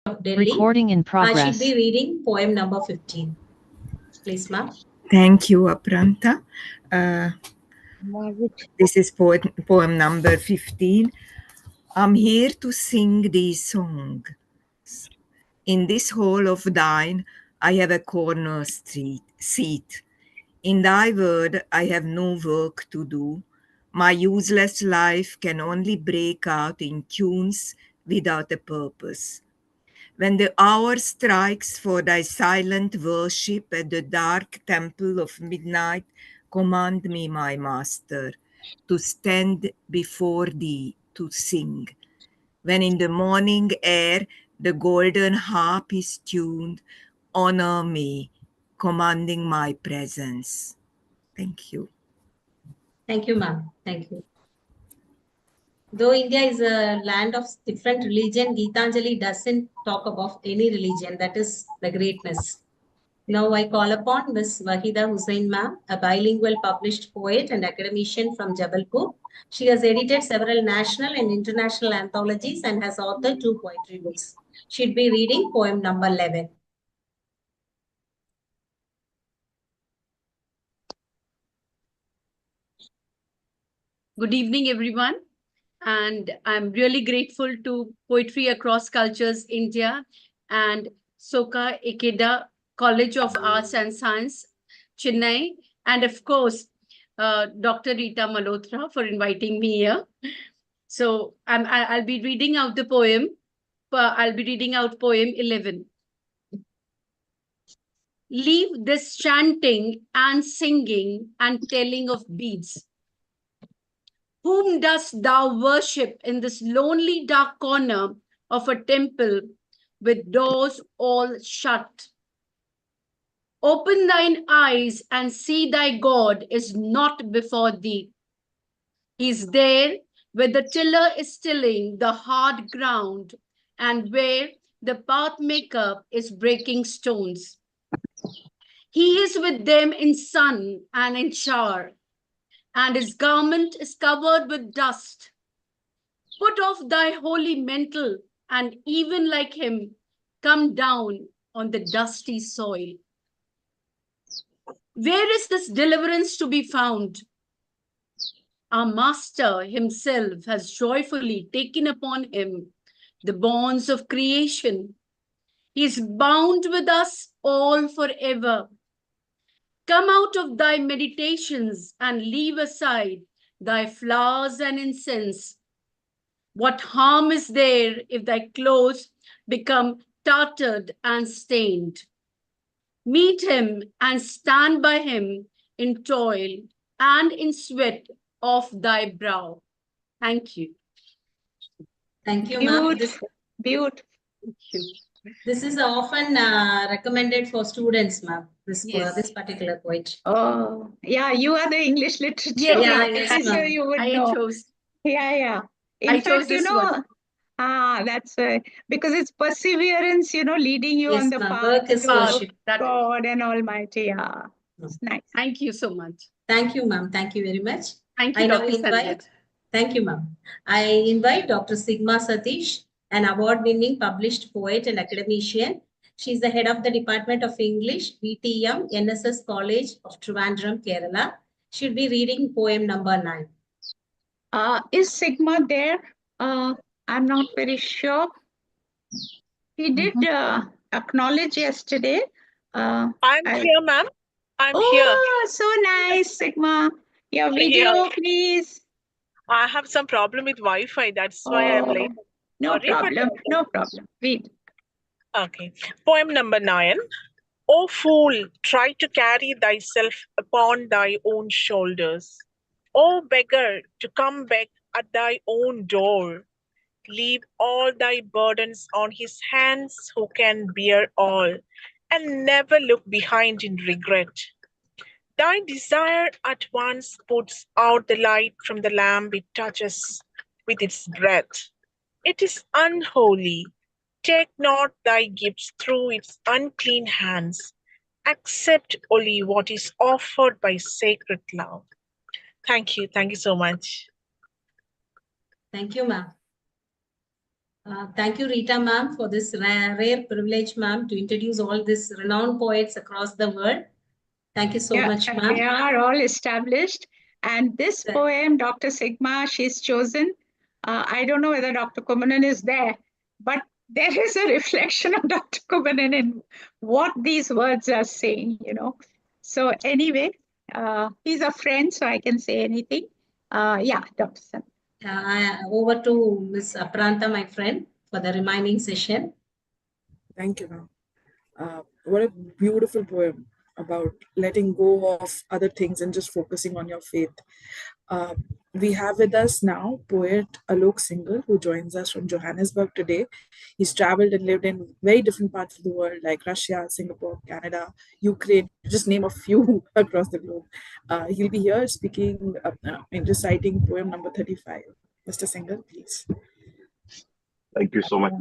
of Delhi. Recording in She'll progress. be reading poem number 15. Please, ma'am. Thank you, Apranta. This is poem number 15. I'm here to sing these songs. In this hall of thine, I have a corner seat. In thy word, I have no work to do. My useless life can only break out in tunes without a purpose. When the hour strikes for thy silent worship at the dark temple of midnight, command me, my master, to stand before thee to sing. When in the morning air the golden harp is tuned, honor me, commanding my presence. Thank you. Thank you, ma'am. Thank you. Though India is a land of different religion, Geetanjali doesn't talk about any religion. That is the greatness. Now I call upon Ms. Wahida Hussain ma'am, a bilingual published poet and academician from Jabalpur. She has edited several national and international anthologies and has authored 2 poetry books. She'll be reading poem number 11. Good evening, everyone. And I'm really grateful to Poetry Across Cultures India and Soka Ikeda College of Arts and Science, Chennai, and of course, Dr. Rita Malhotra for inviting me here. So I'll be reading out the poem. I'll be reading out poem 11. Leave this chanting and singing and telling of beads. Whom dost thou worship in this lonely dark corner of a temple with doors all shut? Open thine eyes and see thy God is not before thee. He is there where the tiller is tilling the hard ground and where the pathmaker is breaking stones. He is with them in sun and in shower, and his garment is covered with dust. Put off thy holy mantle, and even like him, come down on the dusty soil. Where is this deliverance to be found? Our Master himself has joyfully taken upon him the bonds of creation. He is bound with us all forever. Come out of thy meditations and leave aside thy flowers and incense. What harm is there if thy clothes become tattered and stained? Meet him and stand by him in toil and in sweat of thy brow. Thank you. Thank you, ma'am. Beautiful. Thank you. This is often recommended for students, ma'am, this particular poet. Oh, yeah, you are the English literature. Yeah, yes, so you would know. chose. Yeah. In I fact, chose this one. That's because it's perseverance, leading you Yes, on the ma'am. path Work is to worship. God and Almighty. Yeah, it's nice. Thank you so much. Thank you, ma'am. Thank you very much. Thank you, Dr. Sanjay. Thank you, ma'am. I invite Dr. Sigma Satish, an award-winning published poet and academician. She's the head of the Department of English, BTM, NSS College of Trivandrum, Kerala. She'll be reading poem number 9. Is Sigma there? I'm not very sure. He did acknowledge yesterday. I'm here, ma'am. I'm here. Oh, so nice, Sigma. Your video, please. I have some problem with Wi-Fi. That's why I'm late. No problem. No problem. Read. Okay. Poem number 9. O fool, try to carry thyself upon thy own shoulders. O beggar, to come back at thy own door. Leave all thy burdens on his hands who can bear all, and never look behind in regret. Thy desire at once puts out the light from the lamp it touches with its breath. It is unholy. Take not thy gifts through its unclean hands. Accept only what is offered by sacred love. Thank you. Thank you so much. Thank you, ma'am. Thank you, Rita ma'am, for this rare privilege, ma'am, to introduce all these renowned poets across the world. Thank you so much, ma'am. They are all established. And this poem, Dr. Sigma, she's chosen. I don't know whether Dr. Kumanan is there, but there is a reflection of Dr. Kumanan in what these words are saying, you know. So anyway, he's a friend, so I can say anything. Yeah, Dr. Sam. Over to Ms. Apranta, my friend, for the remaining session. Thank you, ma'am. What a beautiful poem about letting go of other things and just focusing on your faith. We have with us now poet Alok Singhal, who joins us from Johannesburg today. He's traveled and lived in very different parts of the world, like Russia, Singapore, Canada, Ukraine, just name a few across the globe. He'll be here speaking and reciting poem number 35. Mr. Singhal, please. Thank you so much.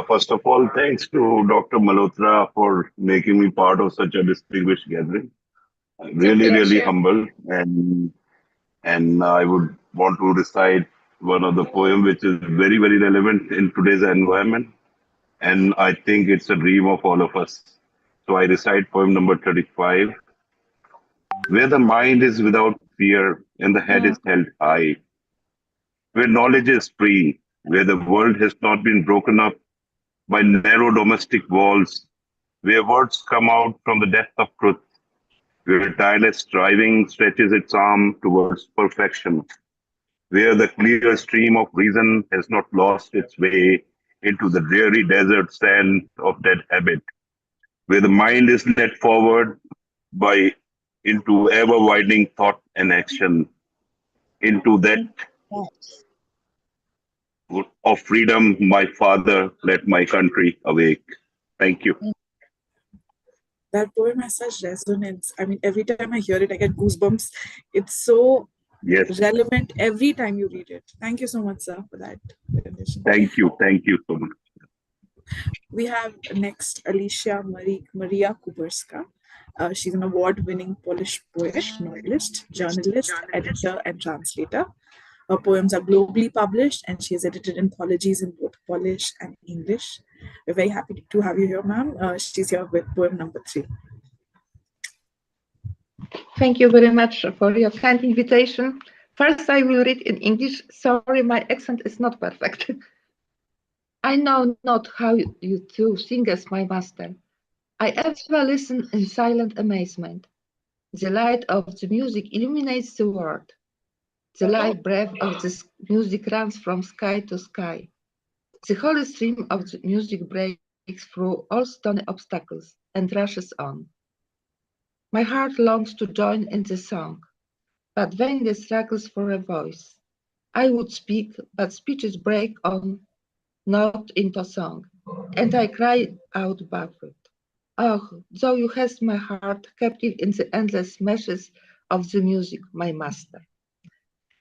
First of all, thanks to Dr. Malhotra for making me part of such a distinguished gathering. I'm really humble, and I would want to recite one of the poem which is very relevant in today's environment, and I think it's a dream of all of us. So I recite poem number 35. Where the mind is without fear and the head is held high, where knowledge is free, where the world has not been broken up by narrow domestic walls, where words come out from the depth of truth, where tireless striving stretches its arm towards perfection, where the clear stream of reason has not lost its way into the dreary desert sand of dead habit, where the mind is led forward by into ever-widening thought and action, into that of freedom, my father, let my country awake. Thank you. That poem has such resonance. I mean, every time I hear it, I get goosebumps. It's so relevant every time you read it. Thank you so much, sir, for that rendition. Thank you so much. We have next Alicia Maria Kuberska. She's an award-winning Polish poet, novelist, journalist, editor, and translator. Her poems are globally published, and she has edited anthologies in both Polish and English. We're very happy to have you here, ma'am. She's here with poem number 3. Thank you very much for your kind invitation. First, I will read in English. Sorry, my accent is not perfect. I know not how you two sing as my master. I ever listen in silent amazement. The light of the music illuminates the world. The life breath of this music runs from sky to sky. The holy stream of the music breaks through all stony obstacles and rushes on. My heart longs to join in the song, but vainly struggles for a voice. I would speak, but speeches break on, not into song, and I cry out baffled. Oh, though you hast my heart captive in the endless meshes of the music, my master.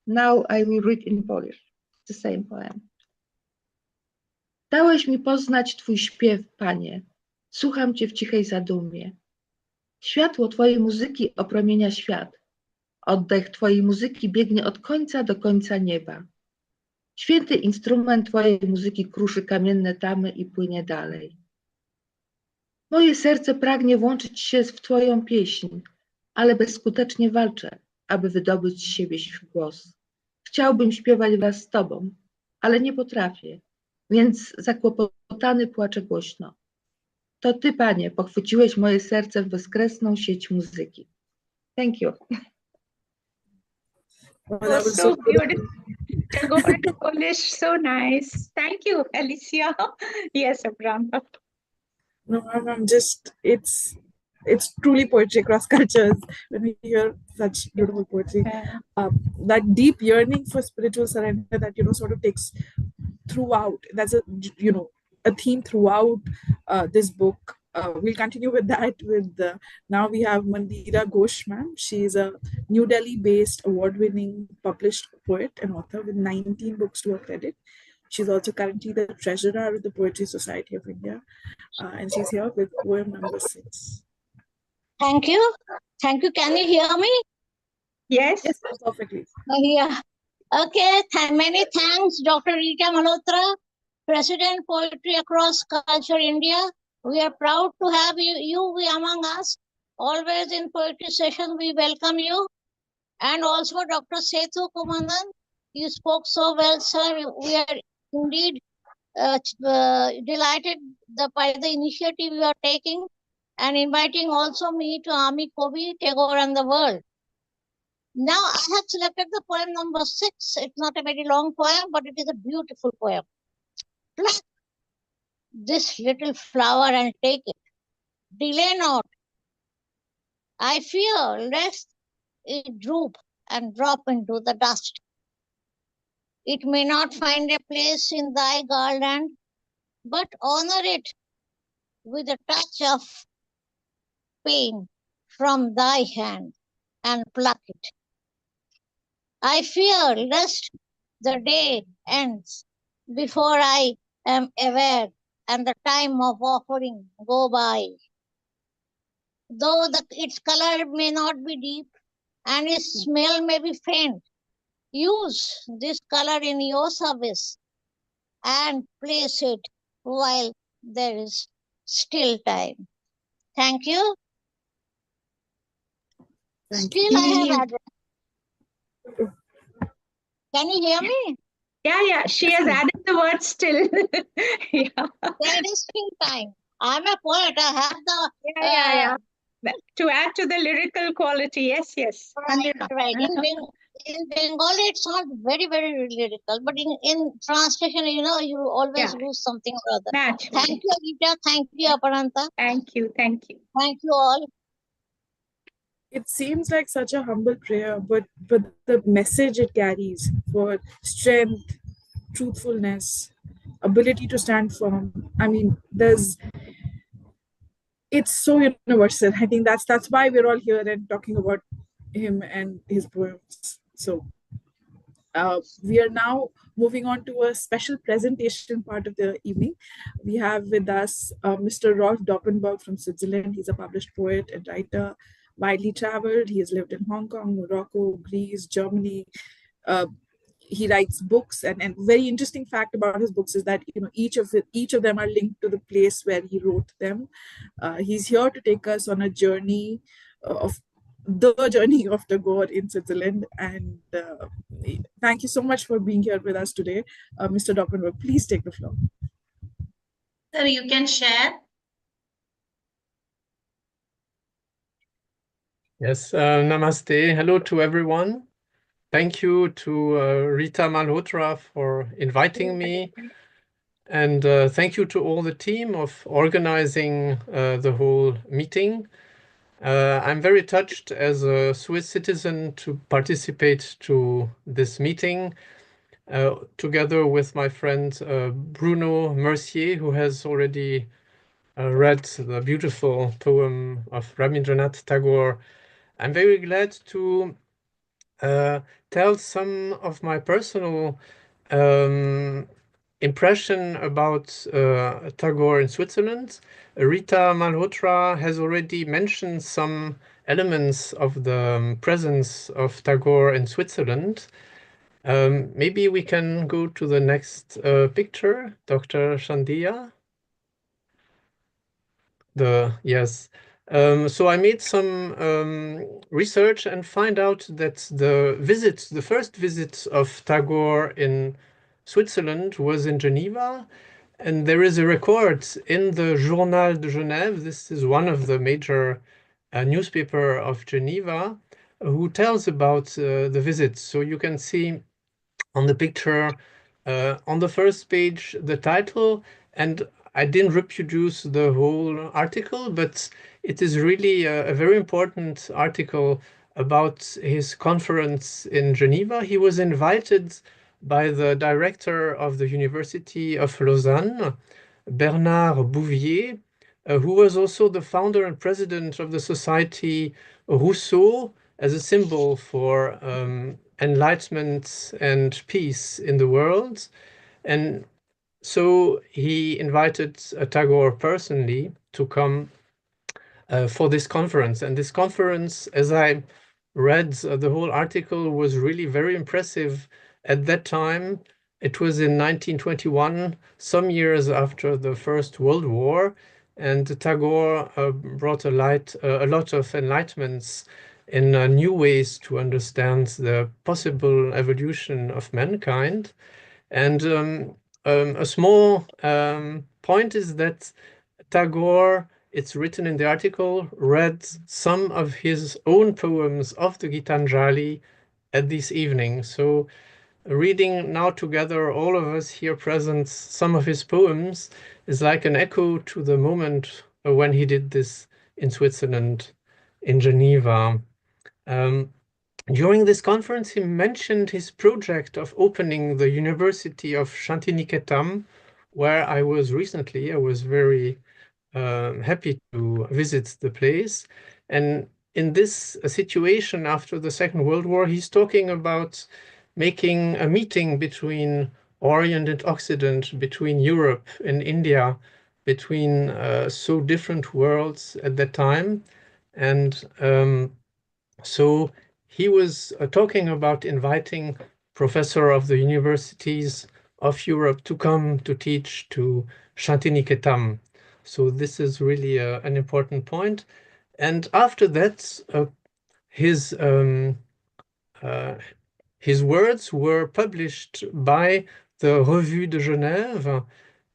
Now I will read in Polish, the same poem. Dałeś mi poznać Twój śpiew, Panie. Słucham Cię w cichej zadumie. Światło Twojej muzyki opromienia świat. Oddech Twojej muzyki biegnie od końca do końca nieba. Święty instrument Twojej muzyki kruszy kamienne tamy i płynie dalej. Moje serce pragnie włączyć się w Twoją pieśń, ale bezskutecznie walczę, aby wydobyć z siebie głos. Chciałbym śpiewać wraz z Tobą, ale nie potrafię, więc zakłopotany płaczę głośno. To Ty, Panie, pochwyciłeś moje serce w bezkresną sieć muzyki. Thank you. Well, that was so beautiful. To go back to Polish, so nice. Thank you, Alicia. Yes, Abraham. No, I'm just, it's truly poetry across cultures when we hear such beautiful poetry. That deep yearning for spiritual surrender that, sort of takes throughout. That's a theme throughout this book. We'll continue with that. Now we have Mandira Ghosh, ma'am. She is a New Delhi-based award-winning published poet and author with 19 books to her credit. She's also currently the treasurer of the Poetry Society of India, and she's here with poem number 6. Thank you. Thank you. Can you hear me? Yes. Yes, perfectly. Yeah. Okay. Many thanks, Dr. Rita Malhotra, President Poetry Across Culture India. We are proud to have you among us. Always in poetry session, we welcome you. And also Dr. Sethu Kumandan, you spoke so well, sir. We are indeed delighted by the initiative you are taking and inviting also me to Ami Kobi, Tagore and the World. Now I have selected the poem number 6. It's not a very long poem, but it is a beautiful poem. Pluck this little flower and take it. Delay not. I fear lest it droop and drop into the dust. It may not find a place in thy garland, but honor it with a touch of pain from thy hand and pluck it. I fear lest the day ends before I am aware and the time of offering go by. Though its color may not be deep and its smell may be faint, use this color in your service and place it while there is still time. Thank you. Still I have added. Can you hear me? Yeah, she has added the word still. Yeah. There is still time. I'm a poet. I have the Yeah. To add to the lyrical quality, yes. Right. In Bengali, it's not very, very lyrical, but in translation, you always lose something or other. Naturally. Thank you, Gita. Thank you, Aparanta. Thank you. Thank you all. It seems like such a humble prayer, but the message it carries for strength, truthfulness, ability to stand firm. I mean, it's so universal. I think that's why we're all here and talking about him and his poems. So we are now moving on to a special presentation part of the evening. We have with us Mr. Rolf Doppenberg from Switzerland. He's a published poet and writer, widely traveled. He has lived in Hong Kong, Morocco, Greece, Germany. He writes books, and very interesting fact about his books is that each of them are linked to the place where he wrote them. He's here to take us on a journey of Tagore in Switzerland. And thank you so much for being here with us today. Mr. Doppenberg, please take the floor. Sir, you can share. Yes, namaste. Hello to everyone. Thank you to Rita Malhotra for inviting me. And thank you to all the team of organizing the whole meeting. I'm very touched as a Swiss citizen to participate to this meeting together with my friend Bruno Mercier, who has already read the beautiful poem of Rabindranath Tagore. I'm very glad to tell some of my personal impression about Tagore in Switzerland. Rita Malhotra has already mentioned some elements of the presence of Tagore in Switzerland. Maybe we can go to the next picture, Dr. Shandia. Yes. So I made some research and find out that the first visit of Tagore in Switzerland was in Geneva, and there is a record in the Journal de Genève. This is one of the major newspaper of Geneva, who tells about the visit. So you can see on the picture, on the first page, the title, and I didn't reproduce the whole article, but it is really a very important article about his conference in Geneva. He was invited by the director of the University of Lausanne, Bernard Bouvier, who was also the founder and president of the Society Rousseau, as a symbol for enlightenment and peace in the world. And so he invited Tagore personally to come for this conference. And this conference, as I read the whole article, was really very impressive at that time. It was in 1921, some years after the First World War, and Tagore brought a lot of enlightenments in new ways to understand the possible evolution of mankind. And a small point is that Tagore, it's written in the article, read some of his own poems of the Gitanjali at this evening. So reading now together, all of us here present, some of his poems is like an echo to the moment when he did this in Switzerland, in Geneva. During this conference, he mentioned his project of opening the University of Shantiniketam, where I was recently. I was very happy to visit the place. And in this situation after the Second World War, he's talking about making a meeting between Orient and Occident, between Europe and India, between so different worlds at that time. And so he was talking about inviting professors of the universities of Europe to come to teach to Shantiniketam. So this is really an important point. And after that, his words were published by the Revue de Genève,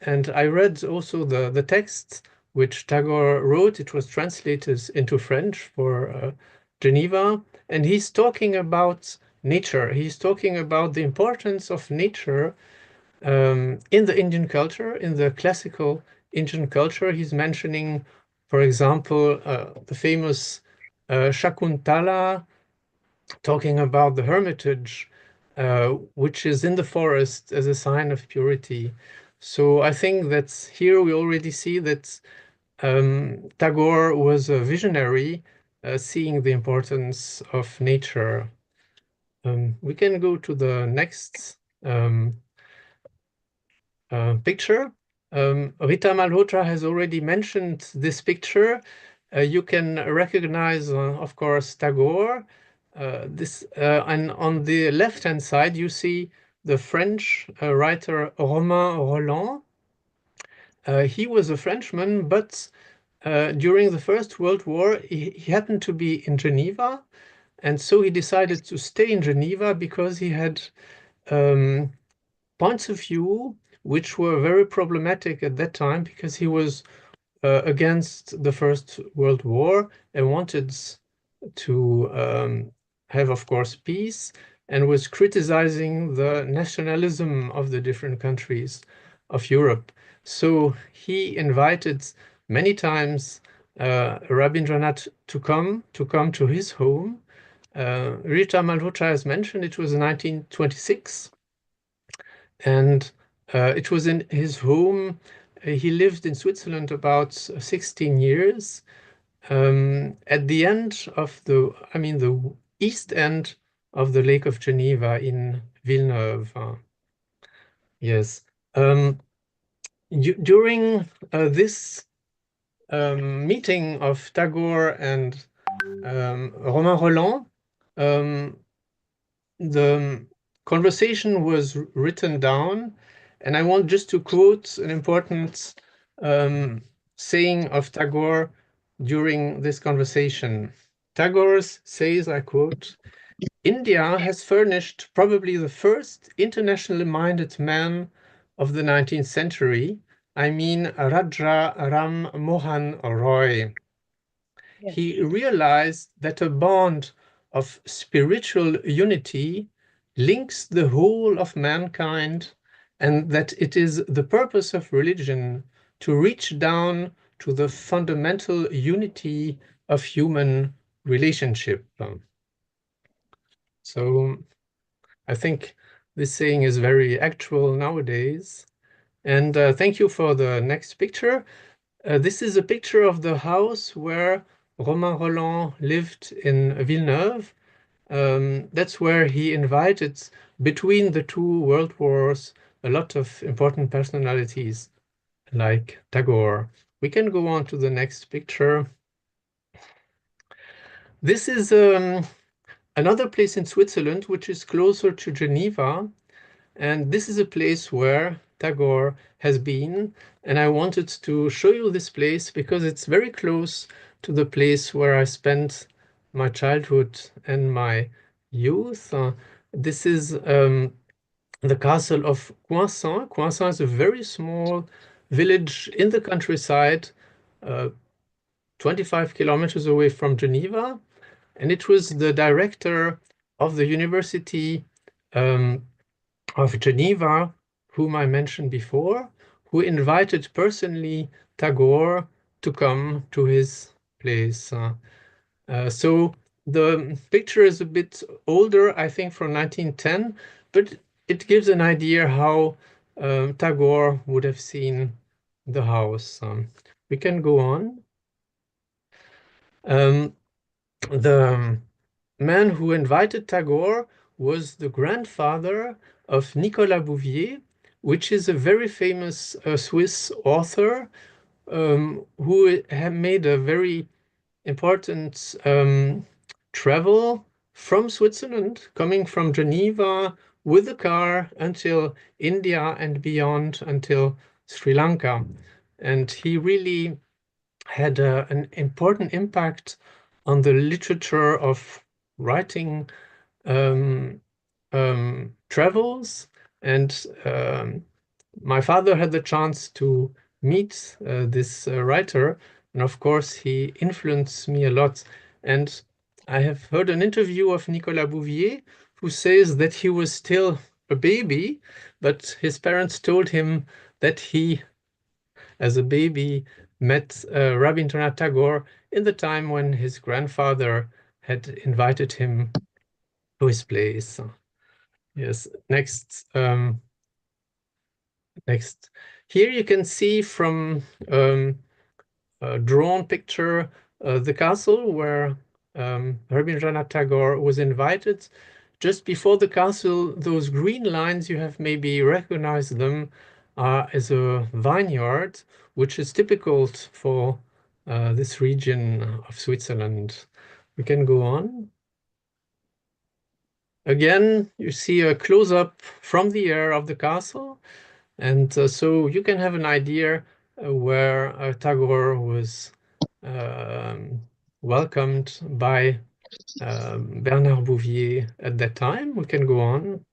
and I read also the text which Tagore wrote. It was translated into French for Geneva, and he's talking about nature. He's talking about the importance of nature in the Indian culture, in the classical Indian culture. He's mentioning, for example, the famous Shakuntala, talking about the hermitage, which is in the forest as a sign of purity. So I think that here we already see that Tagore was a visionary, seeing the importance of nature. We can go to the next picture. Rita Malhotra has already mentioned this picture. You can recognize, of course, Tagore. And on the left-hand side, you see the French writer Romain Rolland. He was a Frenchman, but during the First World War, he happened to be in Geneva, and so he decided to stay in Geneva because he had points of view which were very problematic at that time, because he was against the First World War and wanted to have, of course, peace, and was criticizing the nationalism of the different countries of Europe. So he invited many times Rabindranath to come to his home. Rita Malhotra has mentioned it was in 1926, and it was in his home. He lived in Switzerland about 16 years. At the end of the east end of the Lake of Geneva in Villeneuve. Yes. During this meeting of Tagore and Romain Rolland, the conversation was written down, and I want just to quote an important saying of Tagore during this conversation. Tagore says, I quote, "India has furnished probably the first internationally minded man of the 19th century. I mean Raja Ram Mohan Roy. Yes. He realized that a bond of spiritual unity links the whole of mankind, and that it is the purpose of religion to reach down to the fundamental unity of human relationship." So I think this saying is very actual nowadays. And thank you for the next picture. This is a picture of the house where Romain Rolland lived in Villeneuve. That's where he invited, between the two world wars, a lot of important personalities like Tagore. We can go on to the next picture. This is another place in Switzerland, which is closer to Geneva. And this is a place where Tagore has been. And I wanted to show you this place because it's very close to the place where I spent my childhood and my youth. This is the castle of Coinsin. Coinsin is a very small village in the countryside, 25 kilometers away from Geneva. And it was the director of the University of Geneva, whom I mentioned before, who invited personally Tagore to come to his place. So the picture is a bit older, I think from 1910, but it gives an idea how Tagore would have seen the house. We can go on. The man who invited Tagore was the grandfather of Nicolas Bouvier, which is a very famous Swiss author who made a very important travel from Switzerland, coming from Geneva with a car until India and beyond until Sri Lanka. And he really had an important impact on the literature of writing travels. And my father had the chance to meet this writer. And of course, he influenced me a lot. And I have heard an interview of Nicolas Bouvier, who says that he was still a baby, but his parents told him that he, as a baby, met Rabindranath Tagore in the time when his grandfather had invited him to his place. Yes, next. Next. Here you can see from a drawn picture the castle where Rabindranath Tagore was invited. Just before the castle, those green lines, you have maybe recognized them as a vineyard, which is typical for this region of Switzerland. We can go on. Again, you see a close-up from the air of the castle. And so you can have an idea where Tagore was welcomed by Bernard Bouvier at that time. We can go on.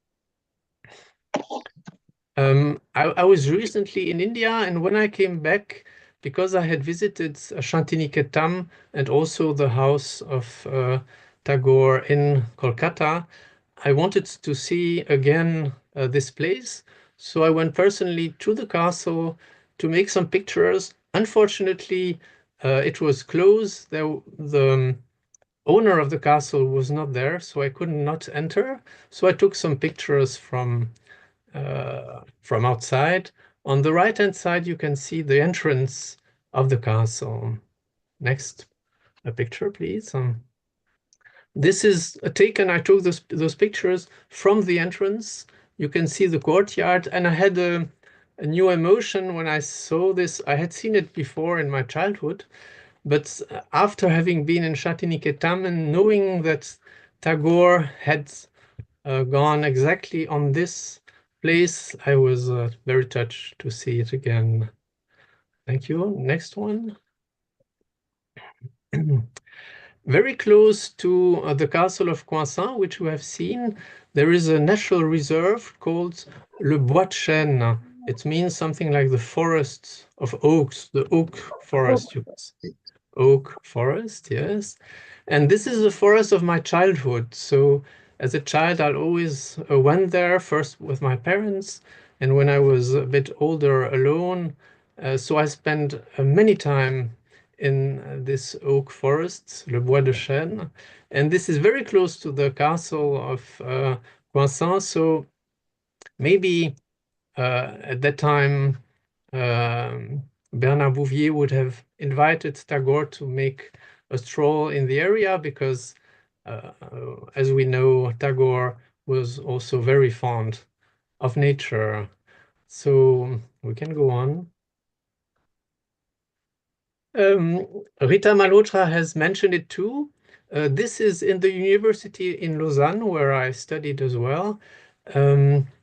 I was recently in India, and when I came back, because I had visited Shantiniketam and also the house of Tagore in Kolkata, I wanted to see again this place. So I went personally to the castle to make some pictures. Unfortunately, it was closed. The owner of the castle was not there, so I could not enter. So I took some pictures from outside. On the right-hand side, you can see the entrance of the castle. Next, a picture, please. This is taken, I took those pictures from the entrance. You can see the courtyard, and I had a new emotion when I saw this. I had seen it before in my childhood, but after having been in Shantiniketam and knowing that Tagore had gone exactly on this place, I was very touched to see it again. Thank you. Next one. Very close to the castle of Coinsin, which we have seen, there is a natural reserve called Le Bois de Chêne. It means something like the forest of oaks, the oak forest, you can say. Oak forest, yes. And this is the forest of my childhood. So as a child, I always went there first with my parents, and when I was a bit older, alone. So I spent many time in this oak forest, Le Bois de Chêne, and this is very close to the castle of Coinsin. So maybe at that time, Bernard Bouvier would have invited Tagore to make a stroll in the area because, as we know, Tagore was also very fond of nature. So we can go on. Rita Malhotra has mentioned it too. This is in the university in Lausanne, where I studied as well.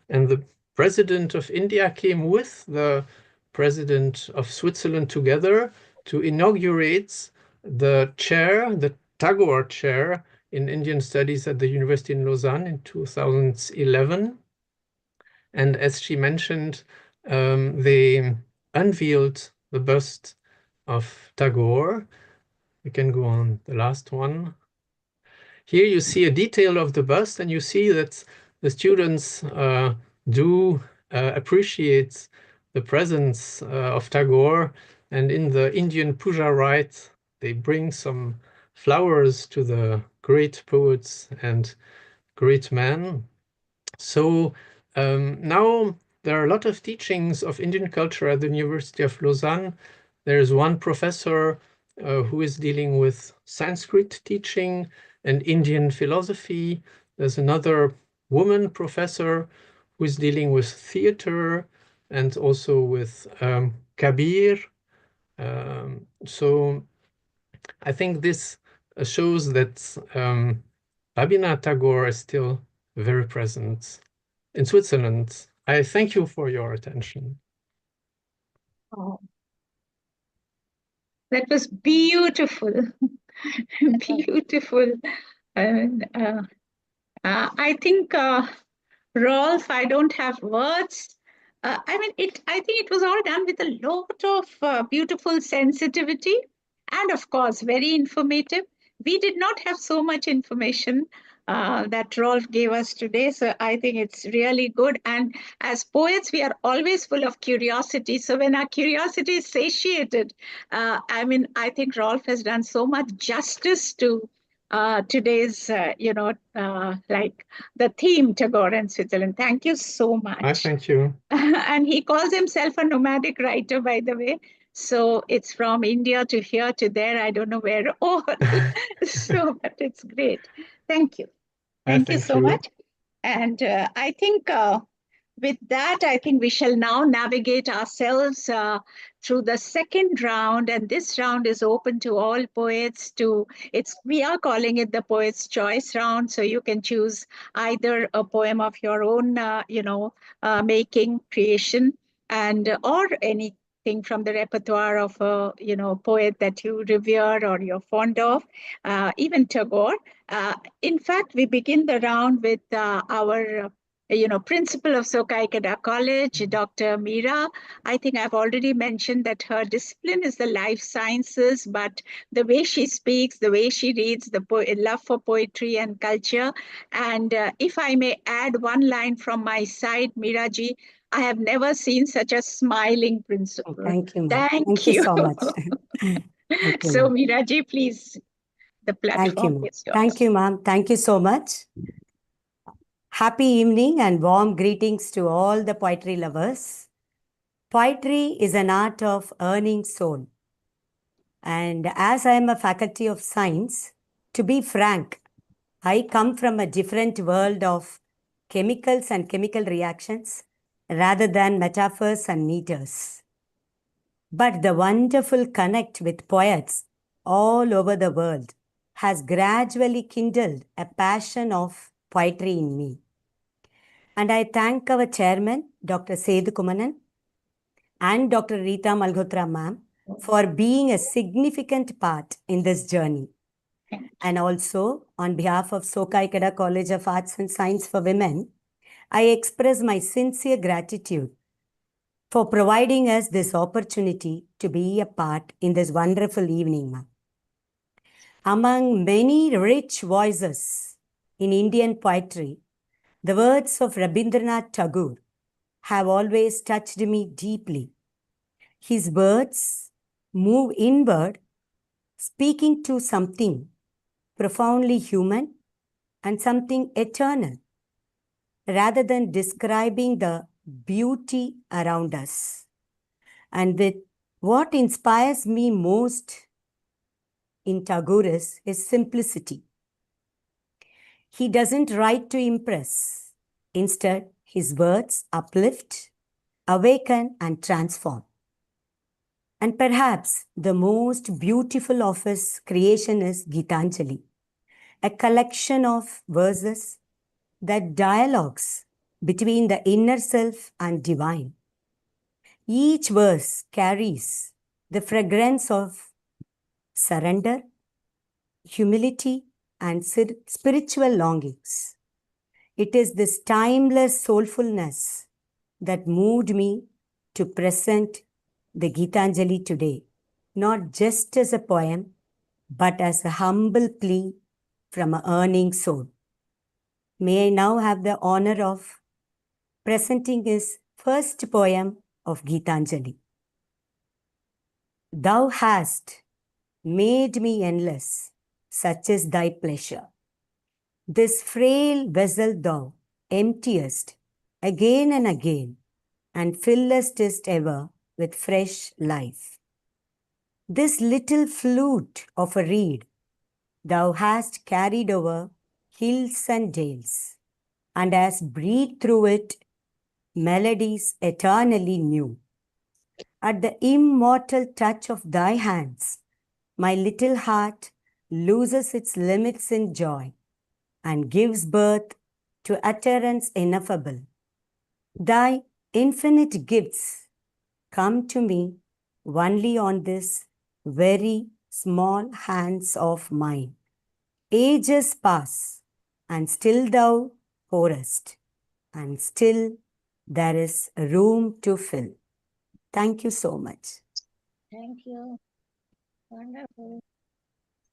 and the president of India came with the president of Switzerland together to inaugurate the chair, the Tagore chair in Indian Studies at the University in Lausanne in 2011. And as she mentioned, they unveiled the bust of Tagore. We can go on the last one. Here you see a detail of the bust, and you see that the students do appreciate the presence of Tagore. And in the Indian puja rite, they bring some flowers to the great poets and great men. So now there are a lot of teachings of Indian culture at the University of Lausanne. There's one professor who is dealing with Sanskrit teaching and Indian philosophy. There's another woman professor who is dealing with theater and also with Kabir. So I think this shows that Rabindranath Tagore is still very present in Switzerland. I thank you for your attention. Oh, that was beautiful. Beautiful. And I think, Rolf, I don't have words. I think it was all done with a lot of beautiful sensitivity and, of course, very informative. We did not have so much information that Rolf gave us today. So I think it's really good. And as poets, we are always full of curiosity. So when our curiosity is satiated, I think Rolf has done so much justice to today's, like the theme, Tagore and Switzerland. Thank you so much. I thank you. And he calls himself a nomadic writer, by the way. So it's from India to here to there. I don't know where all. So, but it's great. Thank you. Thank you so much. And I think with that, I think we shall now navigate ourselves through the second round. And this round is open to all poets. We are calling it the Poet's Choice round. So you can choose either a poem of your own, making, creation, and or anything from the repertoire of a poet that you revere or you're fond of, even Tagore. In fact, we begin the round with our principal of Soka Ikeda College, Dr. Meera. I think I've already mentioned that her discipline is the life sciences, but the way she speaks, the way she reads, the love for poetry and culture. And if I may add one line from my side, Meera ji, I have never seen such a smiling principal. Oh, thank you, ma'am. Thank you so much. Thank you, so, Meera ji, please, the platform is yours. Thank you, ma'am. Thank you so much. Happy evening and warm greetings to all the poetry lovers. Poetry is an art of earning soul. And as I am a faculty of science, to be frank, I come from a different world of chemicals and chemical reactions rather than metaphors and meters. But the wonderful connect with poets all over the world has gradually kindled a passion of poetry in me. And I thank our chairman, Dr. Sethu Kumanan, and Dr. Rita Malhotra ma'am for being a significant part in this journey. And also, on behalf of Soka Ikeda College of Arts and Science for Women, I express my sincere gratitude for providing us this opportunity to be a part in this wonderful evening, ma'am. Among many rich voices in Indian poetry, the words of Rabindranath Tagore have always touched me deeply. His words move inward, speaking to something profoundly human and something eternal, rather than describing the beauty around us. And with what inspires me most in Tagore is his simplicity. He doesn't write to impress. Instead, his words uplift, awaken, and transform. And perhaps the most beautiful of his creation is Gitanjali, a collection of verses that dialogues between the inner self and divine. Each verse carries the fragrance of surrender, humility, and spiritual longings. It is this timeless soulfulness that moved me to present the Gitanjali today, not just as a poem, but as a humble plea from a earning soul. May I now have the honor of presenting his first poem of Gitanjali. Thou hast made me endless, such is thy pleasure. This frail vessel thou emptiest again and again, and fillest it ever with fresh life. This little flute of a reed thou hast carried over hills and dales, and hast breathed through it melodies eternally new. At the immortal touch of thy hands, my little heart loses its limits in joy and gives birth to utterance ineffable. Thy infinite gifts come to me only on this very small hands of mine. Ages pass, and still thou pourest, and still there is room to fill. Thank you so much. Thank you. Wonderful.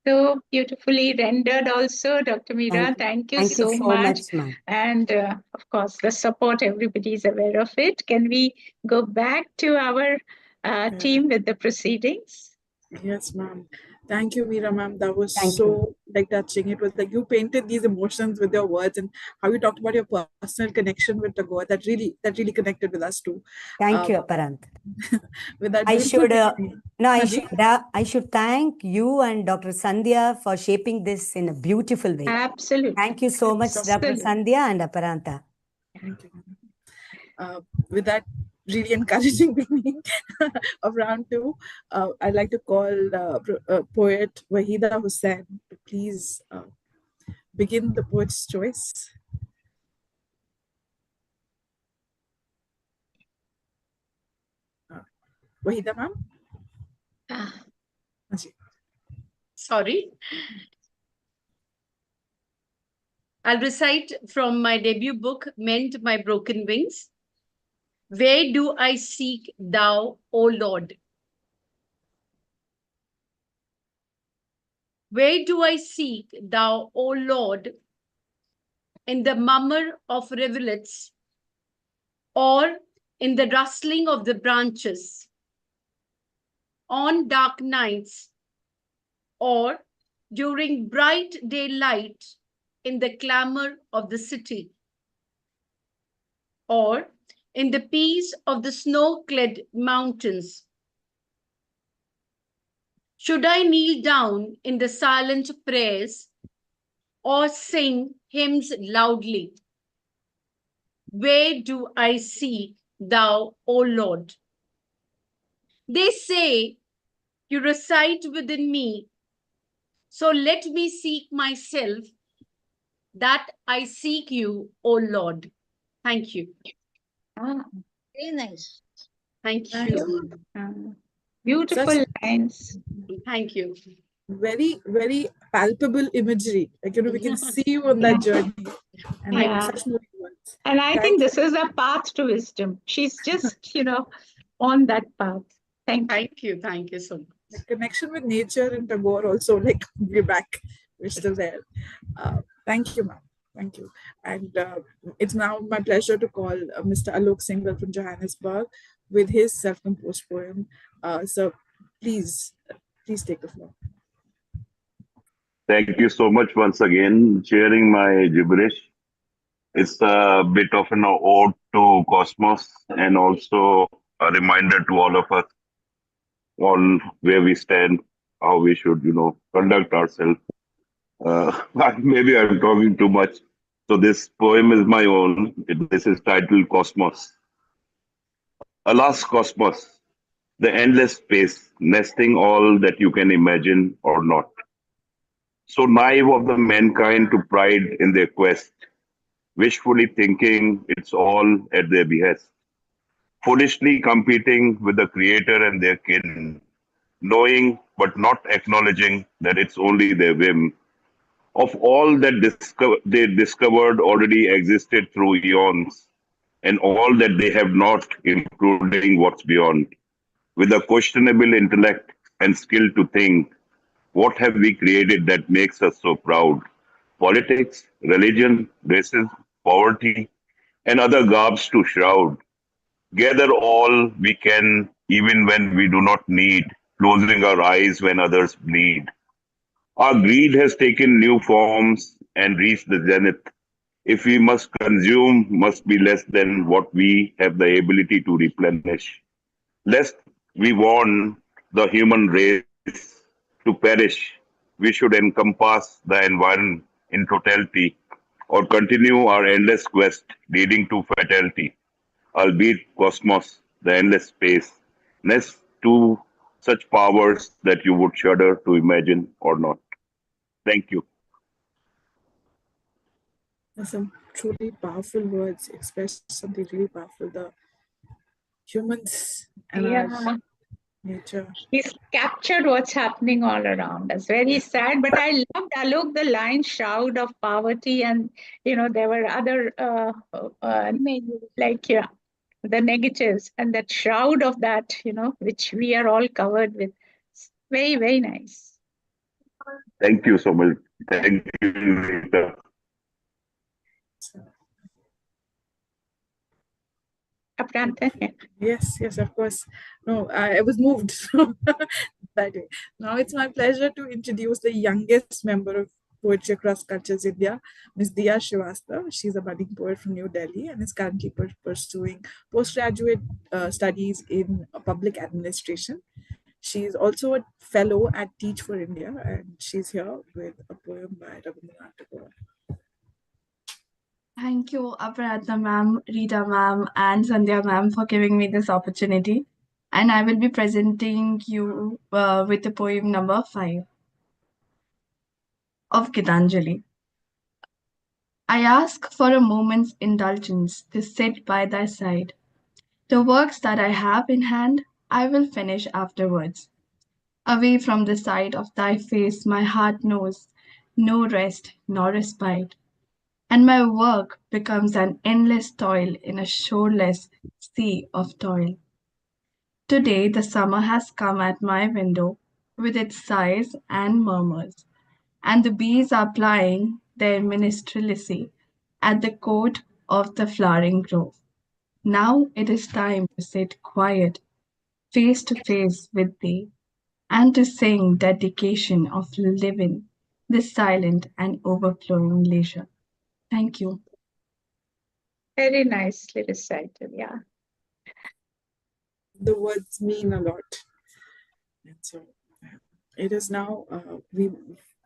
So beautifully rendered also, Dr. Meera. Thank you Thank you so so much. much, ma'am. And of course, the support, everybody is aware of it. Can we go back to our team with the proceedings? Yes, ma'am. Thank you, Meera, ma'am. That was Thank so like touching. It was like you painted these emotions with your words and how you talked about your personal connection with Tagore. That really connected with us too. Thank you, Aparant. With that I beautiful should beginning. I should thank you and Dr. Sandhya for shaping this in a beautiful way. Absolutely. Thank you so much, Dr. Sandhya and Aparanta. Thank you. With that really encouraging beginning of round two, I'd like to call poet Wahida Hussain to please begin the poet's choice. Wahida, ma'am? Sorry. I'll recite from my debut book, Mend My Broken Wings. Where do I seek thou, O Lord? Where do I seek thou, O Lord? In the murmur of rivulets, or in the rustling of the branches, on dark nights, or during bright daylight in the clamor of the city, or in the peace of the snow-clad mountains? Should I kneel down in the silent prayers or sing hymns loudly? Where do I seek thou, O Lord? They say you reside within me, so let me seek myself, that I seek you, O Lord. Thank you. Very nice. Thank you. Beautiful lines. Thank you. Very, very palpable imagery. Like, we can see you on that journey. And such moving words. And I think this is a path to wisdom. She's just, on that path. Thank you. Thank you so much. The connection with nature and Tagore also, like, we're back. We're still there. Thank you, ma'am. Thank you. And it's now my pleasure to call Mr. Alok Singhal from Johannesburg with his self-composed poem. So please take the floor. Thank you so much once again, sharing my gibberish. It's a bit of an ode to Cosmos and also a reminder to all of us on where we stand, how we should, conduct ourselves. Maybe I'm talking too much. So this poem is my own. This is titled Cosmos. Alas, Cosmos, the endless space, nesting all that you can imagine or not. So naive of the mankind to pride in their quest, wishfully thinking it's all at their behest, foolishly competing with the Creator and their kin, knowing but not acknowledging that it's only their whim. Of all that they discovered already existed through eons, and all that they have not, including what's beyond. With a questionable intellect and skill to think, what have we created that makes us so proud? Politics, religion, racism, poverty, and other garbs to shroud. Gather all we can, even when we do not need, closing our eyes when others bleed. Our greed has taken new forms and reached the zenith. If we must consume, must be less than what we have the ability to replenish. Lest we warn the human race to perish, we should encompass the environment in totality or continue our endless quest leading to fatality, albeit cosmos, the endless space, next to such powers that you would shudder to imagine or not. Thank you. There's some truly powerful words express something really powerful. The humans and our nature. He's captured what's happening all around us. Very sad, but I loved Alok, the line "shroud of poverty," and there were other like the negatives, and that shroud of that, which we are all covered with. Very, very nice. Thank you so much. Thank you, Rita. Yes, of course. No, I was moved that way. Now it's my pleasure to introduce the youngest member of Poetry Across Cultures India, Ms. Diya Srivastava. She's a budding poet from New Delhi and is currently pursuing postgraduate studies in public administration. She's also a fellow at Teach for India, and she's here with a poem by Rabindranath Tagore. Thank you, Aparadna ma'am, Rita ma'am, and Sandhya ma'am for giving me this opportunity. And I will be presenting you with the poem number 5 of Gitanjali. I ask for a moment's indulgence to sit by thy side. The works that I have in hand, I will finish afterwards. Away from the sight of thy face, my heart knows no rest nor respite. And my work becomes an endless toil in a shoreless sea of toil. Today the summer has come at my window with its sighs and murmurs, and the bees are plying their minstrelsy at the court of the flowering grove. Now it is time to sit quiet, face to face with thee, and to sing dedication of living this silent and overflowing leisure. Thank you. Very nicely recited, yeah. The words mean a lot. And so it is now,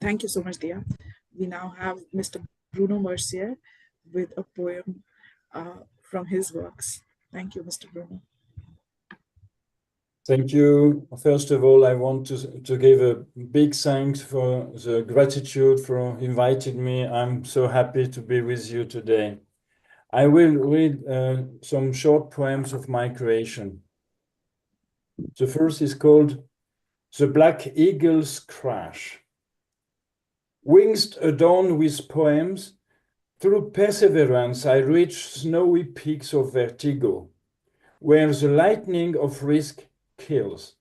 thank you so much, Diya. We now have Mr. Bruno Mercier with a poem from his works. Thank you, Mr. Bruno. Thank you. First of all, I want to give a big thanks for the gratitude for inviting me. I'm so happy to be with you today. I will read some short poems of my creation. The first is called The Black Eagle's Crash. Wings adorned with poems, through perseverance I reach snowy peaks of vertigo, where the lightning of risk kills.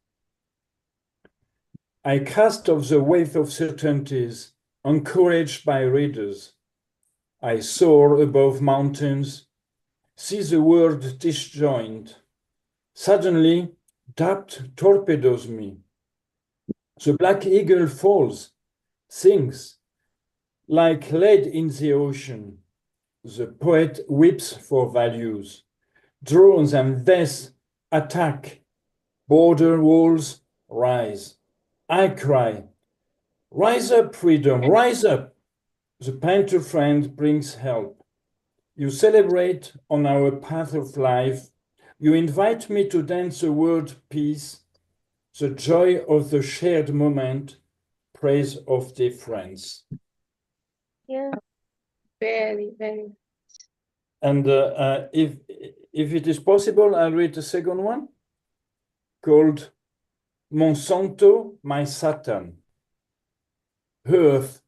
I cast off the weight of certainties, encouraged by readers. I soar above mountains, see the world disjoined. Suddenly, doubt torpedoes me. The black eagle falls, sinks, like lead in the ocean. The poet weeps for values. Drones and death attack. Border walls rise. I cry, rise up, freedom, rise up. The painter friend brings help. You celebrate on our path of life. You invite me to dance the word peace, the joy of the shared moment, praise of dear friends. Yeah, very, very. And if it is possible, I'll read the second one called Monsanto, my Satan. Earth,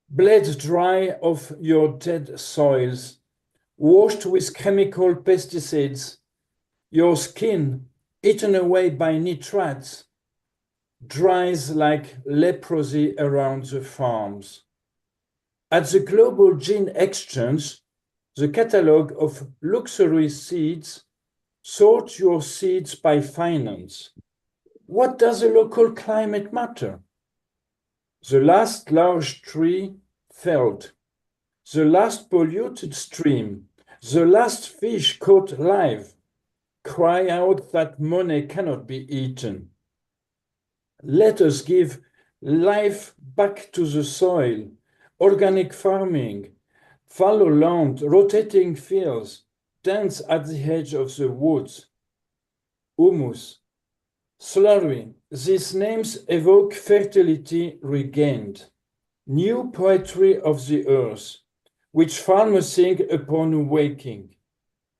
bled dry of your dead soils, washed with chemical pesticides, your skin eaten away by nitrates, dries like leprosy around the farms. At the Global Gene Exchange, the catalogue of luxury seeds sort your seeds by finance. What does the local climate matter? The last large tree felled, the last polluted stream, the last fish caught live, cry out that money cannot be eaten. Let us give life back to the soil, organic farming, fallow land, rotating fields, dance at the edge of the woods. Humus, slurry, these names evoke fertility regained, new poetry of the earth, which farmers sing upon waking.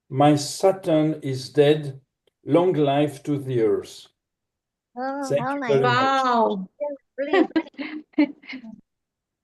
My Saturn is dead, long life to the earth. Oh, Thank how you nice. very much. Wow. Brilliant.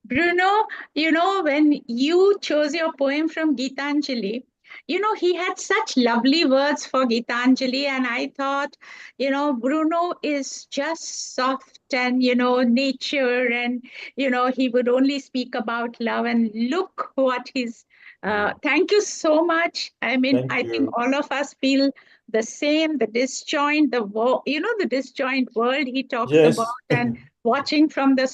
Bruno, you know, when you chose your poem from Gitanjali, you know, he had such lovely words for Gitanjali. And I thought, you know, Bruno is just soft and, you know, nature. And, you know, he would only speak about love. And look what he's. Thank you so much. I mean, Thank I think you. all of us feel the same, the disjoint, you know, the disjoint world he talks Yes. about. And watching from the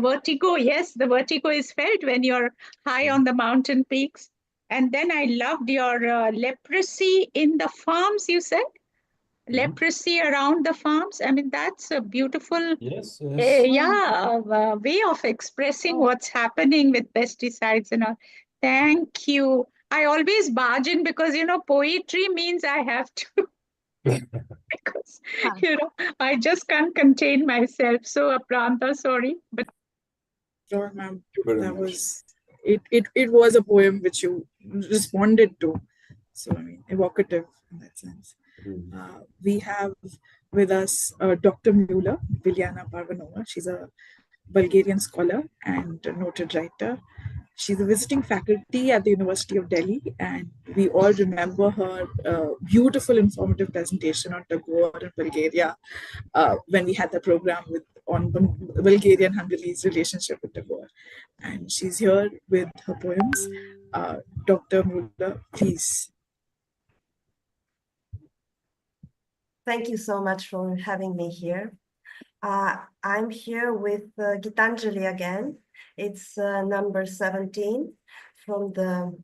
vertigo. Yes, the vertigo is felt when you're high on the mountain peaks. And then I loved your leprosy in the farms, you said? Leprosy around the farms. I mean, that's a beautiful Yes, yes. way of expressing what's happening with pesticides and all. Thank you. I always barge in because, you know, poetry means I have to because you know I just can't contain myself. So Apranta, sorry, but Sure, ma'am. Very That much. was it was a poem which you responded to. So I mean evocative in that sense. We have with us Dr. Muller, Biljana Parvanova. She's a Bulgarian scholar and a noted writer. She's a visiting faculty at the University of Delhi, and we all remember her beautiful, informative presentation on Tagore in Bulgaria when we had the program on Bulgaria and Hungary's relationship with Tagore. And she's here with her poems. Dr. Muller, please. Thank you so much for having me here. I'm here with Gitanjali again. It's number 17 from the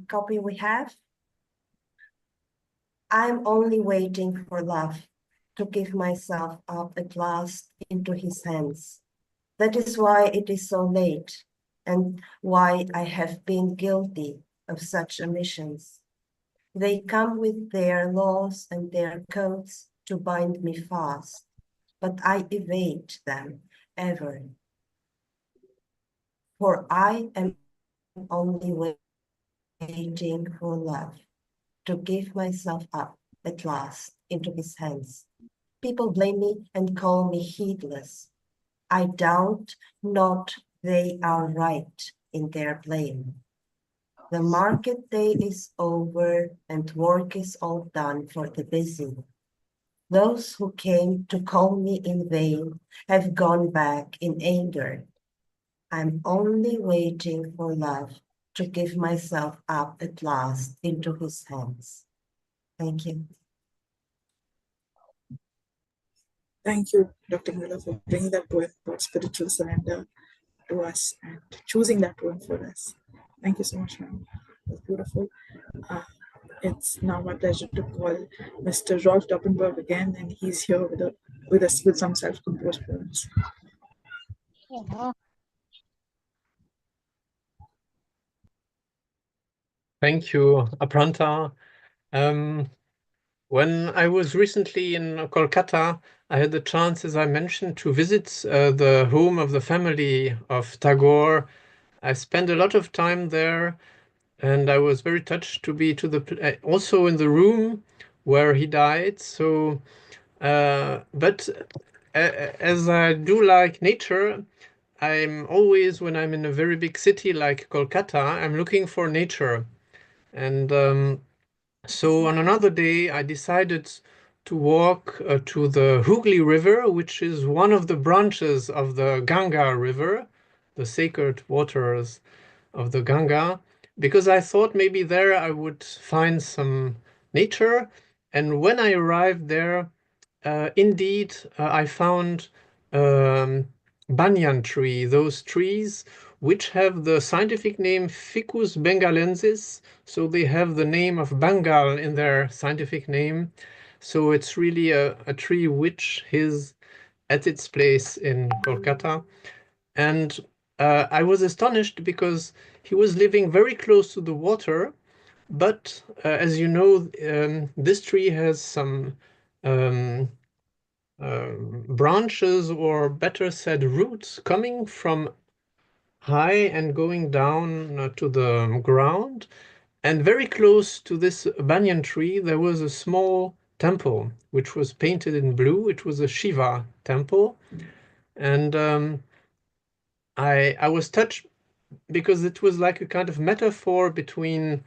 copy we have. I'm only waiting for love to give myself up at last into his hands. That is why it is so late and why I have been guilty of such omissions. They come with their laws and their codes to bind me fast, but I evade them ever. For I am only waiting for love to give myself up at last into his hands. People blame me and call me heedless. I doubt not they are right in their blame. The market day is over and work is all done for the busy. Those who came to call me in vain have gone back in anger. I'm only waiting for love to give myself up at last into his hands. Thank you. Thank you, Dr. Muller, for bringing that poem about spiritual surrender to us and choosing that poem for us. Thank you so much, ma'am. That's beautiful. It's now my pleasure to call Mr. Rolf Doppenberg again, and he's here with us with some self-composed poems. Thank you, Apranta. When I was recently in Kolkata, I had the chance, as I mentioned, to visit the home of the family of Tagore I spent a lot of time there, and I was very touched to be also in the room where he died. So, but as I do like nature, I'm always, when I'm in a very big city like Kolkata, I'm looking for nature. And so on another day, I decided to walk to the Hooghly River, which is one of the branches of the Ganga River, the sacred waters of the Ganga, because I thought maybe there I would find some nature. And when I arrived there, indeed, I found banyan tree, those trees which have the scientific name Ficus bengalensis. So they have the name of Bengal in their scientific name. So it's really a tree which is at its place in Kolkata. And I was astonished because he was living very close to the water. But as you know, this tree has some branches, or better said, roots coming from high and going down to the ground. And very close to this banyan tree, there was a small temple which was painted in blue. It was a Shiva temple. And I was touched because it was like a kind of metaphor between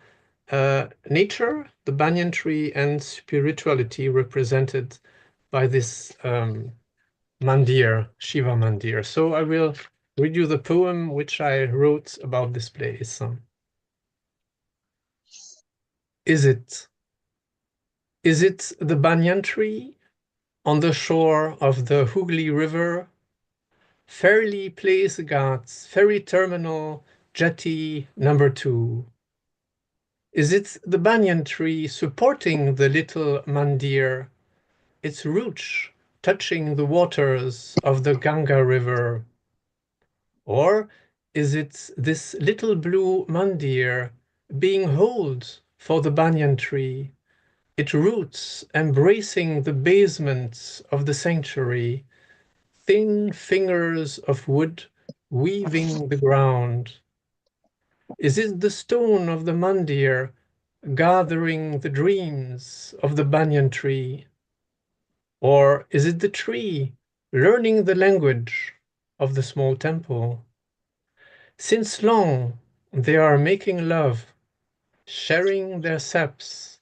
nature, the banyan tree, and spirituality represented by this mandir, Shiva mandir. So I will read you the poem which I wrote about this place. Is it the banyan tree on the shore of the Hooghly River? Fairly Place Ghats, ferry terminal, jetty number 2. Is it the banyan tree supporting the little mandir, its roots touching the waters of the Ganga River? Or is it this little blue mandir being held for the banyan tree, its roots embracing the basements of the sanctuary, thin fingers of wood weaving the ground? Is it the stone of the mandir gathering the dreams of the banyan tree? Or is it the tree learning the language of the small temple? Since long they are making love, sharing their saps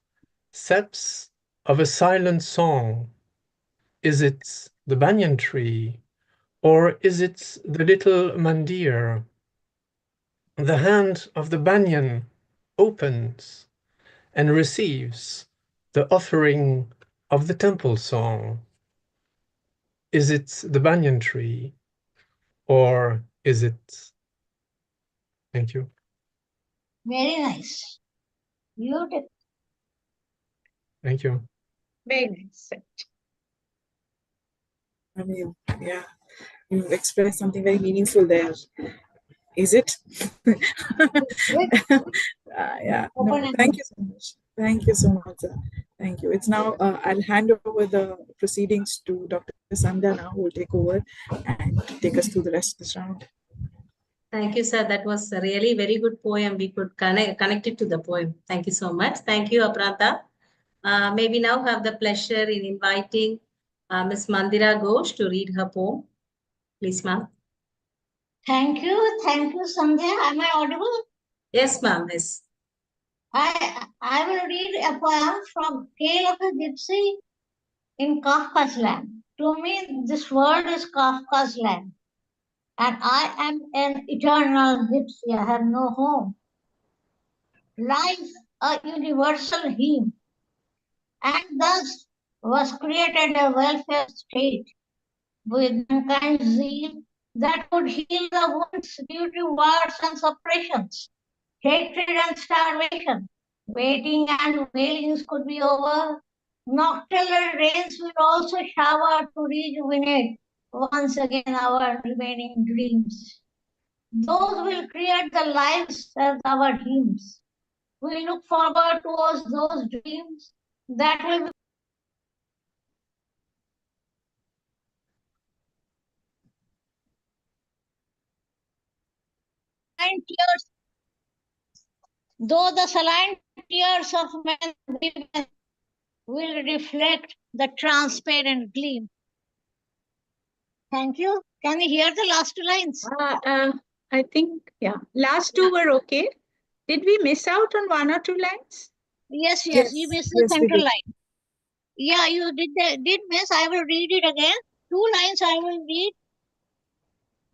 of a silent song. Is it the banyan tree, or is it the little mandir? The hand of the banyan opens and receives the offering of the temple song. Is it the banyan tree, or is it? Thank you. Very nice. Beautiful. Thank you. Very nice. I mean, yeah, you've expressed something very meaningful there. Is it? Yeah. No, thank you so much. Thank you so much. Thank you. It's now, I'll hand over the proceedings to Dr. Sandhya now, who will take over and take us through the rest of this round. Thank you, sir. That was a really very good poem. We could connect it to the poem. Thank you so much. Thank you, Apranta. May we now have the pleasure in inviting Ms. Mandira Ghosh to read her poem. Please, ma'am. Thank you, Sandhya. Am I audible? Yes, ma'am. Yes. I will read a poem from Tale of a Gypsy in Kafka's Land. To me, this world is Kafka's land, and I am an eternal gypsy. I have no home. Life, a universal hymn, and thus was created a welfare state with mankind's zeal that could heal the wounds due to wars and suppressions, hatred and starvation. Waiting and wailings could be over. Nocturnal rains will also shower to rejuvenate once again our remaining dreams. Those will create the lives as our hymns. We look forward towards those dreams that will be tears, though the saline tears of men and women will reflect the transparent gleam. Thank you. Can you hear the last two lines? I think, yeah, last two were okay. Did we miss out on one or two lines? Yes, you missed the central line. Yeah, you did miss. I will read it again. Two lines I will read.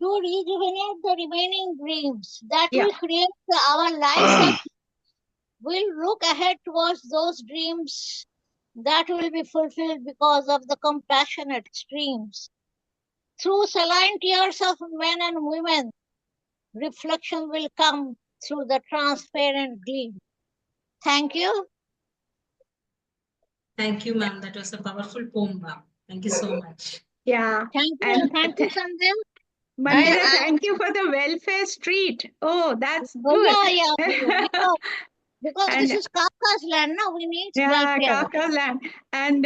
To rejuvenate the remaining dreams that will create our lives that will look ahead towards those dreams that will be fulfilled because of the compassionate streams. Through saline tears of men and women, reflection will come through the transparent gleam. Thank you. Thank you, ma'am. That was a powerful poem, ma'am. Thank you so much. Yeah. Thank you, Sandhya. Manira, thank you for the welfare street. Oh, that's good. Because this is Kafka's land, no? We need welfare. Kafka's land. And,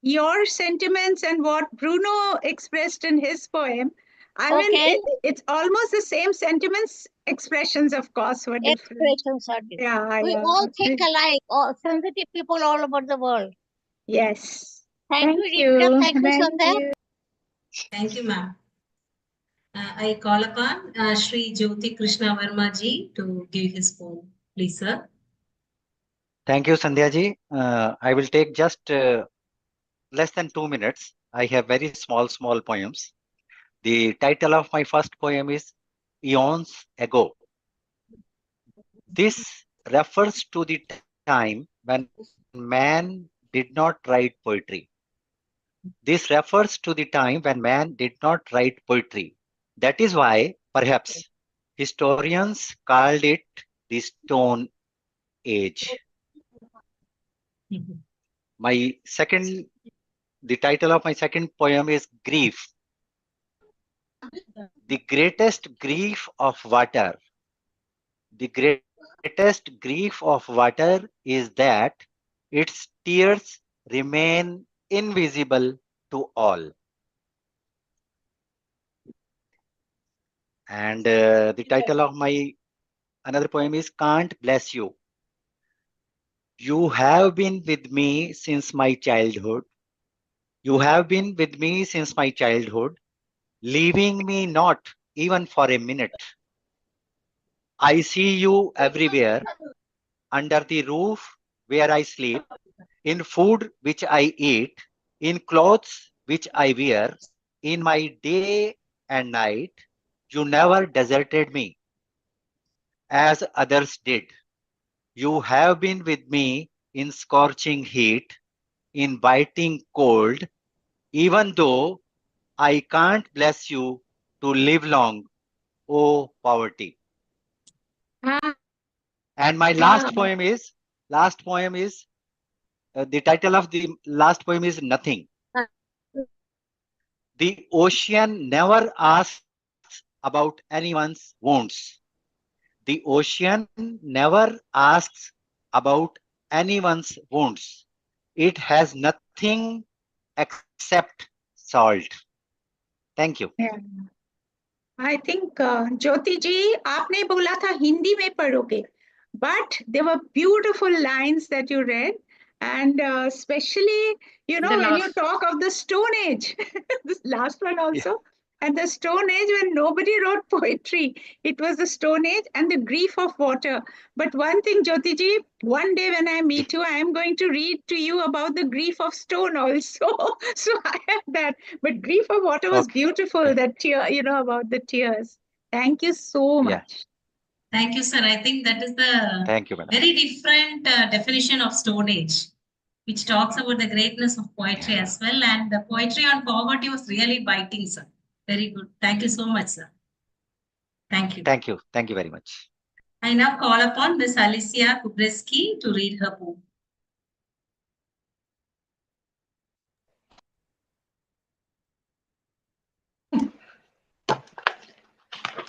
your sentiments and what Bruno expressed in his poem, I mean, it's almost the same sentiments. Expressions, of course, were different. Expressions are different. We all think alike, all sensitive people all over the world. Yes. Thank you, Rita. Thank you, Sandhya. Thank you, ma'am. I call upon Sri Jyoti Krishna Verma ji to give his poem. Please, sir. Thank you, Sandhya ji. I will take just less than 2 minutes. I have very small poems. The title of my first poem is Eons Ago. This refers to the time when man did not write poetry. This refers to the time when man did not write poetry. That is why, perhaps, historians called it the Stone Age. The title of my second poem is Grief. The greatest grief of water. The greatest grief of water is that its tears remain invisible to all. And the title of my another poem is Can't Bless You. You have been with me since my childhood. You have been with me since my childhood, leaving me not even for a minute. I see you everywhere, under the roof where I sleep, in food which I eat, in clothes which I wear, in my day and night. You never deserted me as others did. You have been with me in scorching heat, in biting cold, even though I can't bless you to live long, oh poverty. And my last poem is the title of the last poem is Nothing. The ocean never asks about anyone's wounds. The ocean never asks about anyone's wounds. It has nothing except salt. Thank you. Yeah. I think Jyoti ji, आपने बोला था हिंदी में पढ़ोगे, but there were beautiful lines that you read, and especially when you talk of the Stone Age, this last one also. And the Stone Age when nobody wrote poetry. It was the Stone Age and the grief of water. But one thing, Jyoti ji, one day when I meet you, I am going to read to you about the grief of stone also. So I have that. But grief of water was beautiful, that tear, about the tears. Thank you so much. Thank you, sir. I think that is the very different definition of Stone Age, which talks about the greatness of poetry as well. And the poetry on poverty was really biting, sir. Very good. Thank you so much, sir. Thank you. Thank you. Thank you very much. I now call upon Miss Alicia Kubreski to read her poem.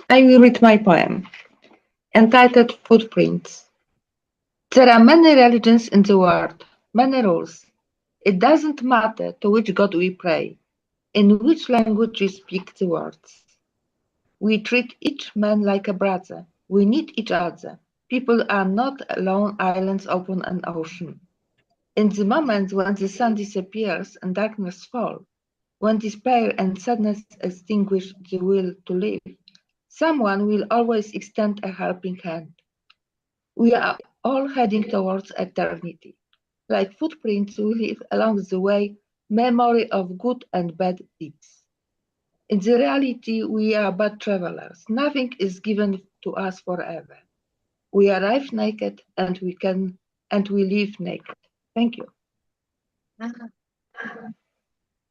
I will read my poem, entitled Footprints. There are many religions in the world, many rules. It doesn't matter to which God we pray, in which language we speak the words. We treat each man like a brother. We need each other. People are not lone islands upon an ocean. In the moment when the sun disappears and darkness falls, when despair and sadness extinguish the will to live, someone will always extend a helping hand. We are all heading towards eternity. Like footprints, we leave along the way memory of good and bad deeds. In the reality, we are but travelers. Nothing is given to us forever. We arrive naked and we leave naked. Thank you.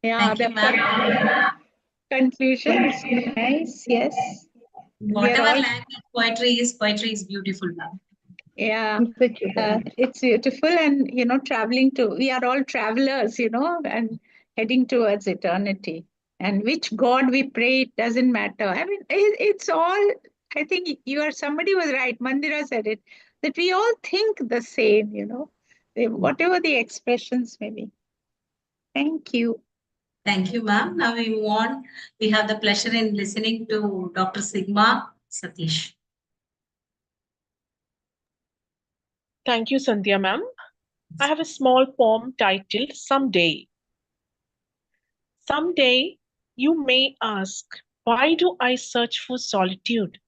Yeah, Thank you, the ma'am. conclusion is nice. Yes. We are Whatever all, language poetry is beautiful, ma'am. yeah, Thank you very much. it's beautiful. And, traveling we are all travelers, and heading towards eternity. And which God we pray, it doesn't matter. I mean, it's all, I think somebody was right. Mandira said it, that we all think the same, whatever the expressions may be. Thank you. Thank you, ma'am. Now we move on. We have the pleasure in listening to Dr. Sigma Satish. Thank you, Sandhya ma'am. I have a small poem titled Someday. Someday you may ask, why do I search for solitude?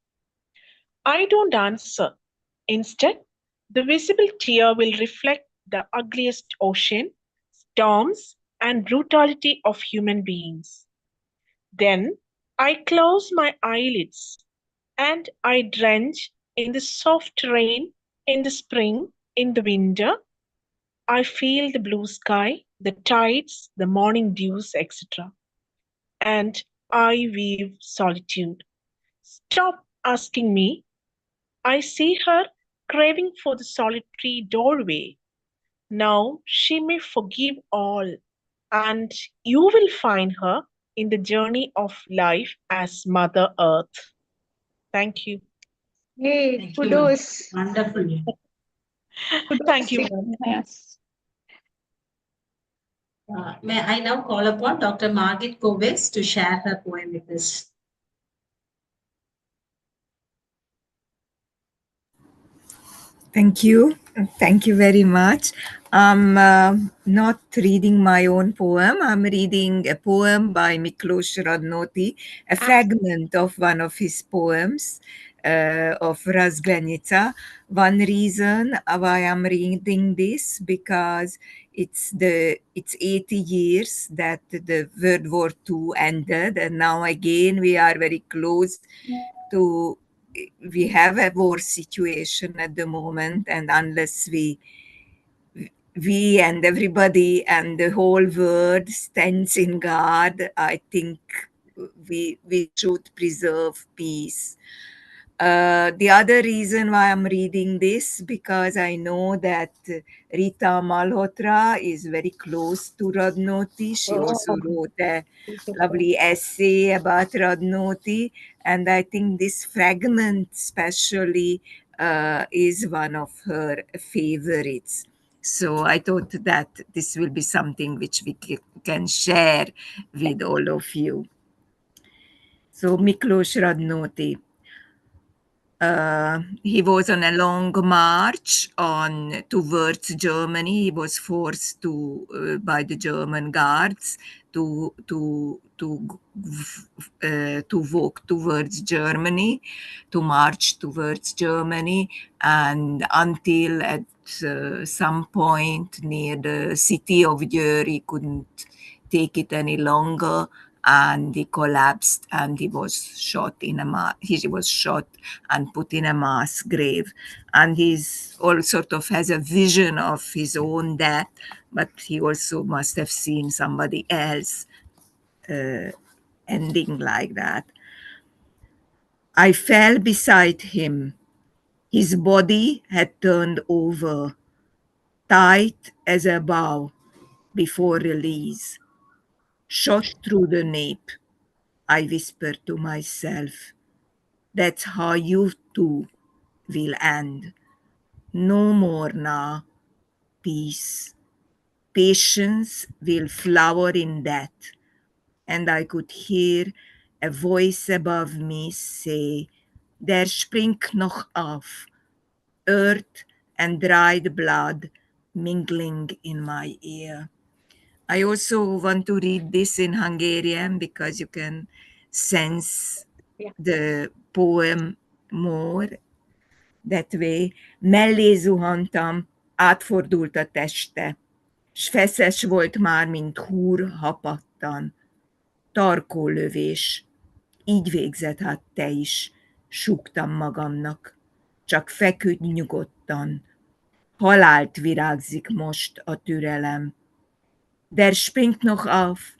I don't answer. Instead, the visible tear will reflect the ugliest ocean, storms, and brutality of human beings. Then I close my eyelids and I drench in the soft rain in the spring, in the winter. I feel the blue sky, the tides, the morning dews, etc. And I weave solitude. Stop asking me. I see her craving for the solitary doorway. Now she may forgive all, and you will find her in the journey of life as Mother Earth. Thank you. Hey, Thank you, ma'am. kudos. Wonderful. Thank you, ma'am. Yes. May I now call upon Dr. Margit Koves to share her poem with us. Thank you. Thank you very much. I'm not reading my own poem. I'm reading a poem by Miklos Radnoti, a fragment of one of his poems of Razglenica. One reason why I'm reading this, because it's 80 years that the World War II ended, and now again we are very close to, we have a war situation at the moment, and unless we and everybody and the whole world stands in guard, I think we should preserve peace. The other reason why I'm reading this, because I know that Rita Malhotra is very close to Radnoti. She also wrote a lovely essay about Radnoti, and I think this fragment especially is one of her favorites. So I thought that this will be something which we can share with all of you. So Miklos Radnoti. He was on a long march towards Germany. He was forced by the German guards to walk towards Germany, to march towards Germany, and until at some point near the city of Győr, he couldn't take it any longer, and he collapsed, and he was shot and put in a mass grave. And he's all sort of has a vision of his own death, but he also must have seen somebody else ending like that. I fell beside him. His body had turned over, tight as a bow before release. Shot through the nape, I whispered to myself. That's how you too will end. No more now. Peace. Patience will flower in death. And I could hear A voice above me say, Der springt noch auf, earth and dried blood mingling in my ear. I also want to read this in Hungarian because you can sense the poem more that way. Mellé zuhantam, átfordult a teste, s feszes volt már, mint húr hapattan. Tarkó lövés, így végzett hát te is, súgtam magamnak. Csak feküdj nyugodtan, halált virágzik most a türelem. Der springt noch auf,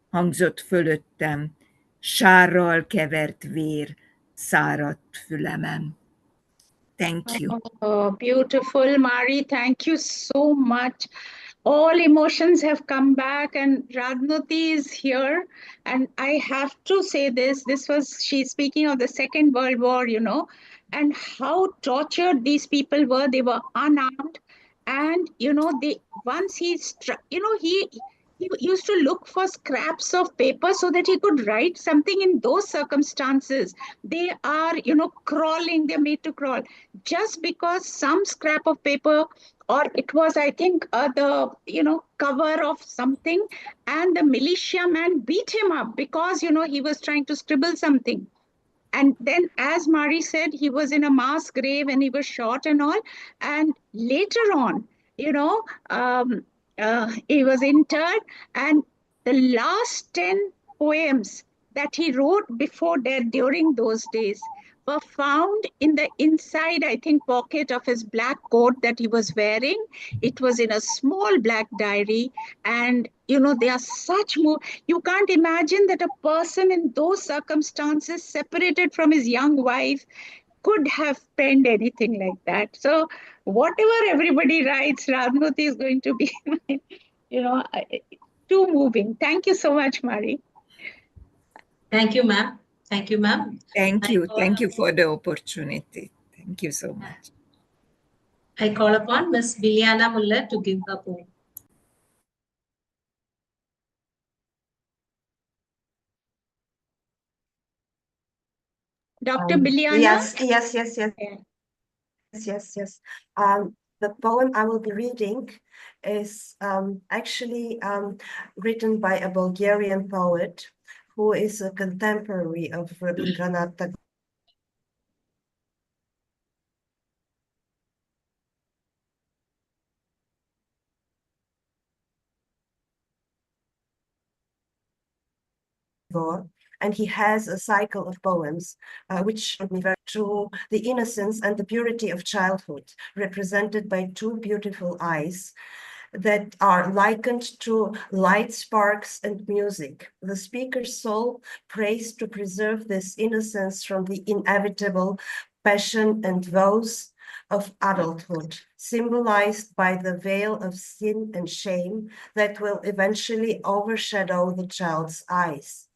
hangzott fölöttem, sárral kevert vér száradt fülemen. Thank you. Oh, beautiful, Mari. Thank you so much. All emotions have come back, and Radnoti is here. And I have to say this, she's speaking of the Second World War, and how tortured these people were. They were unarmed. And, once he used to look for scraps of paper so that he could write something in those circumstances. They are, crawling, they're made to crawl. Just because some scrap of paper, or it was, I think, the, cover of something, and the militiaman beat him up because, he was trying to scribble something. And then, as Mari said, he was in a mass grave and he was shot and all. And later on, he was interred, and the last 10 poems that he wrote before death during those days were found in the inside, I think, pocket of his black coat that he was wearing. It was in a small black diary. And, they are such more, you can't imagine that a person in those circumstances, separated from his young wife, could have penned anything like that. So whatever everybody writes, Radnoti is going to be, too moving. Thank you so much, Mari. Thank you, ma'am. Thank you, ma'am. Thank you. Thank you for the opportunity. Thank you so much. I call upon Ms. Biliana Muller to give her poem. Dr. Biliana? Yes. The poem I will be reading is actually written by a Bulgarian poet who is a contemporary of Rabindranath Tagore. And he has a cycle of poems which refer to the innocence and the purity of childhood, represented by two beautiful eyes that are likened to light sparks and music. The speaker's soul prays to preserve this innocence from the inevitable passion and woes of adulthood, symbolized by the veil of sin and shame that will eventually overshadow the child's eyes.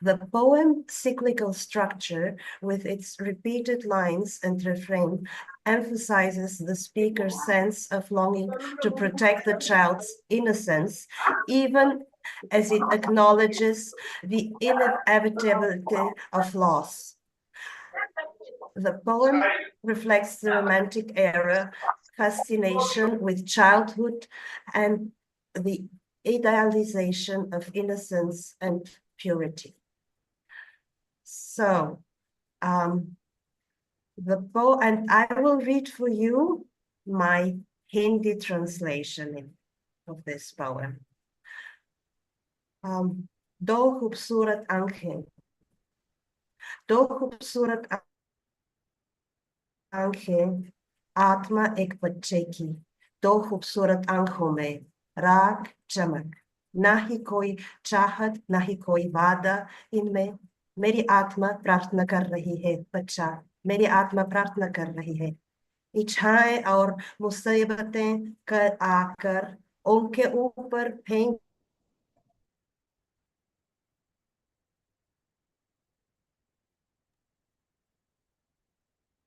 The poem's cyclical structure, with its repeated lines and refrain, emphasizes the speaker's sense of longing to protect the child's innocence, even as it acknowledges the inevitability of loss. The poem reflects the Romantic era fascination with childhood and the idealization of innocence and purity. So, and I will read for you my Hindi translation of this poem. दो खूबसूरत आंखें आत्मा एक बच्चे की दो खूबसूरत आंखों में राग चमक ना ही कोई चाहत ना ही कोई वादा इनमें मेरी आत्मा प्रार्थना कर रही है बच्चा मेरी आत्मा प्रार्थना कर रही है इच्छाएं और मुसीबतें कर आकर उनके ऊपर फेंक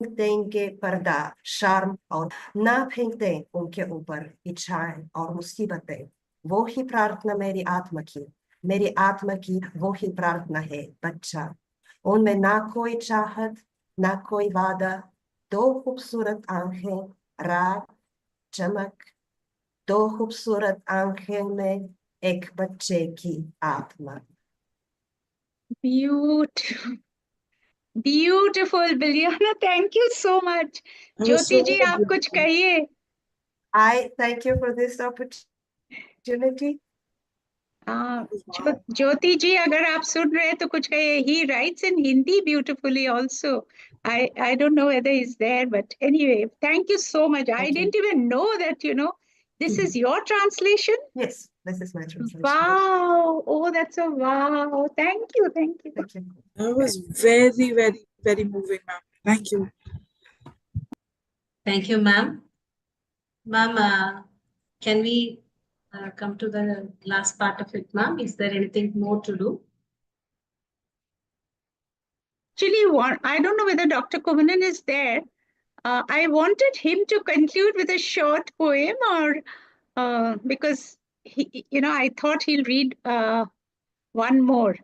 देंगे पर्दा शर्म और ना फेंक दें उनके ऊपर इच्छाएं और मुसीबतें वो ही प्रार्थना मेरी आत्मा की वो ही प्रार्थना है बच्चा उनमें ना कोई चाहत ना कोई वादा, दो खूबसूरत आंखें, रात चमक, दो खूबसूरत आंखें में एक बच्चे की आत्मा. Beautiful. Beautiful, Bilyana. Thank you so much. That was Jyoti so ji, आप कुछ beautiful. कहिए. I thank you for this opportunity. Jyoti ji, अगर आप सुन रहे हैं तो कुछ कहिए. He writes in Hindi beautifully also. I don't know whether he's there, but anyway, thank you so much. I didn't even know that, this is your translation. Yes, this is my translation. Wow. Oh, that's a wow. Thank you. Thank you. Thank you. That was very, very, very moving, ma'am. Thank you. Thank you, ma'am. Ma'am, can we come to the last part of it, ma'am? Is there anything more to do? Actually, I don't know whether Dr. Kumanan is there. I wanted him to conclude with a short poem, or because I thought he'll read one more,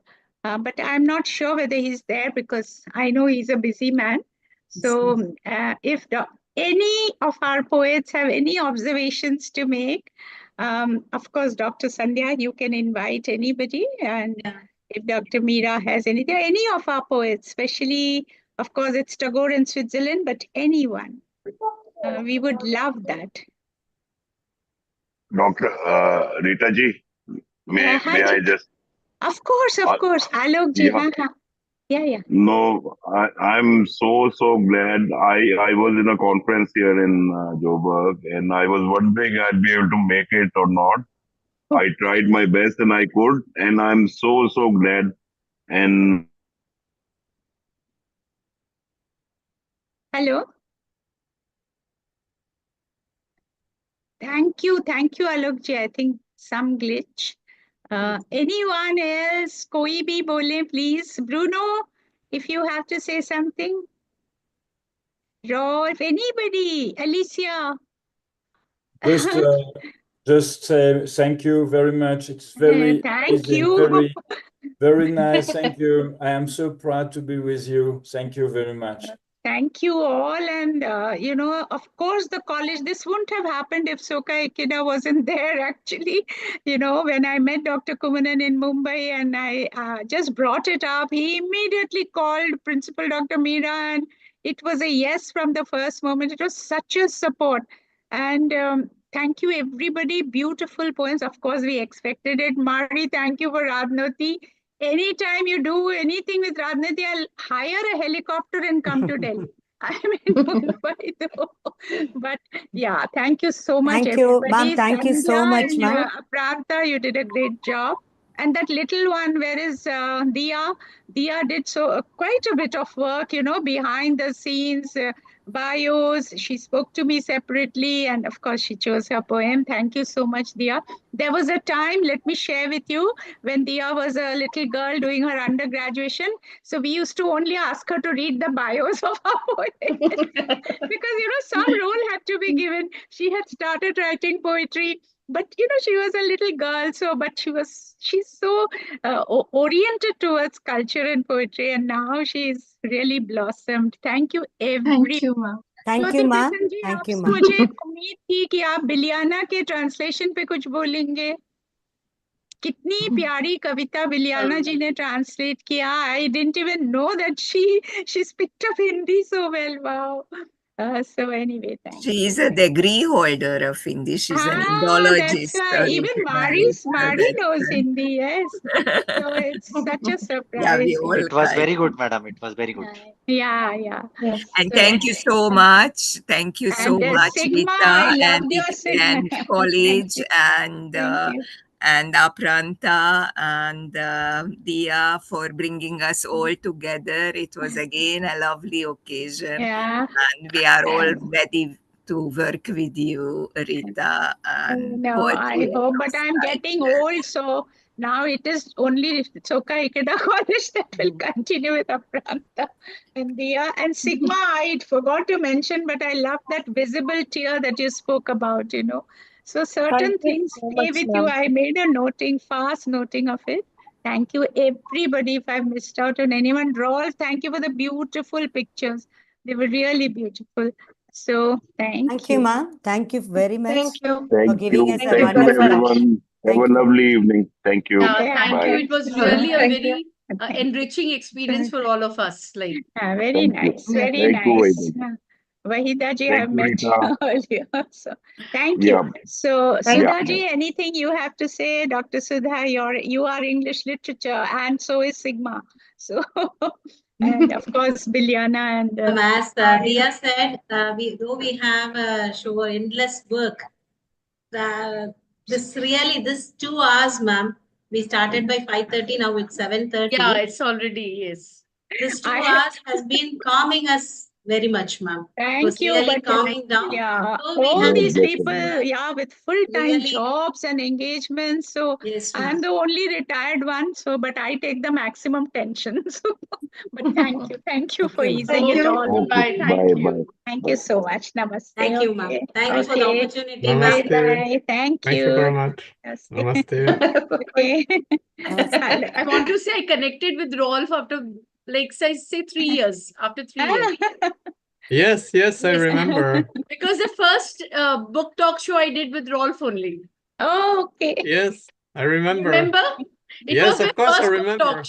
but I'm not sure whether he's there because I know he's a busy man. So, if any of our poets have any observations to make, of course, Dr. Sandhya, you can invite anybody, and if Dr. Meera has anything, any of our poets, especially, of course, it's Tagore in Switzerland, but anyone, we would love that. Dr. Rita ji, may I just? Of course, Alok ji. Yeah. Yeah. No, I'm so glad. I was in a conference here in Joburg, and I was wondering I'd be able to make it or not. I tried my best and I could, and I'm so glad. And Hello. Thank you, Alok ji. I think some glitch. Anyone else? Koi bhi bole, please. Bruno, if you have to say something. Rolf, anybody? Alicia. Just say thank you very much. It's very Thank amazing, you. very nice. Thank you. I am so proud to be with you. Thank you very much. Thank you all. And, of course, the college, this wouldn't have happened if Soka Ikeda wasn't there, actually. When I met Dr. Kumanan in Mumbai and I just brought it up, he immediately called Principal Dr. Meera, and it was a yes from the first moment. It was such a support. And thank you, everybody. Beautiful poems. Of course, we expected it. Mari, thank you for Radnoti. Anytime you do anything with Radnati, I'll hire a helicopter and come to Delhi. I'm in Mumbai though. But yeah, thank you so much, Thank you, ma'am. everybody. Thank you so Sandhya much, and ma'am. Prartha, you did a great job. And that little one, where is Dia? Dia did quite a bit of work, behind the scenes, bios. She spoke to me separately, and of course, she chose her poem. Thank you so much, Dia. There was a time, let me share with you, when Dia was a little girl doing her undergraduation. So we used to only ask her to read the bios of our poets because, some role had to be given. She had started writing poetry, but, she was a little girl. But she's so oriented towards culture and poetry. And now she's really blossomed. Thank you, everybody. Thank you, ma'am. Thank you, ma'am. Thank you, ma'am. मुझे उम्मीद थी कि आप बिलियाना के translation पे कुछ बोलेंगे. कितनी प्यारी कविता बिलियाना जी ने ट्रांसलेट किया. I didn't even know that she's picked up Hindi so well. Wow. So anyway, thank you. She is a degree holder of Hindi. She's an That's Indologist. why even Mari knows Hindi. Yes. So it's such a Yeah, we surprise. all It was very kind. good, madam. It was very good. Yeah. Yes. And thank you so much. Thank you so And much, Sigma, Rita, I and loved your Sigma. and Thank college, you. and Thank you. Apranta and Dia for bringing us all together. It was again a lovely occasion, Yeah. and we are all ready to work with you, Rita, and No, I poetry hope, but across I'm getting old, so now it is only Soka Ikeda College that will continue with Apranta and Dia. And Sigma, I forgot to mention, but I love that visible tear that you spoke about, So certain Thank you things so stay much, with you. ma'am. I made a fast noting of it. Thank you, everybody. If I've missed out on anyone, Rolf, thank you for the beautiful pictures. They were really beautiful. So Thank you, ma'am. Thank you very much Thank you. for Thank giving you. us a Thank you Thank you, very wonderful. much. everyone. Have Thank a you. lovely evening. Thank you. Yeah, thank you. Bye. It was really a Thank you. very enriching experience for all of us. Like, very Thank you. nice, very Thank you, nice. Vaidehi. Wahida ji, Thank I've you, met Rita. earlier. So thank Yeah. you. So Thank Sudha Yeah. ji, anything you have to say? Dr. Sudha, you are English literature, and so is Sigma. So and of course Bilyana and As Dia said, though we have show endless work. This 2 hours, ma'am. We started by 5:30. Now it's 7:30. yeah, it's already, yes. This 2 hours has been calming us very much, ma'am. It was Thank you, really but calming down. yeah, So we all have these bless people, everyone. yeah, with full-time really, jobs and engagements. So yes, I'm ma'am. the only retired one. So, but I take the maximum tension. So, but thank you for easing Thank it you. all. Okay. Bye. Bye. Thank Bye. you. Thank Bye. you so much. Namaste. Thank you, ma'am. Okay. Thank you for the Okay. opportunity, ma'am. Bye bye. Thank Thank you very you. much. Namaste. Namaste. Okay. I want to say I connected with Rolf after, like, say 3 years. After 3 years. Yes, yes, I Yes. remember. Because the first book talk show I did with Rolf only. Oh, okay. Yes, I remember. Remember? It Yes, was my of course, I first book remember. talk.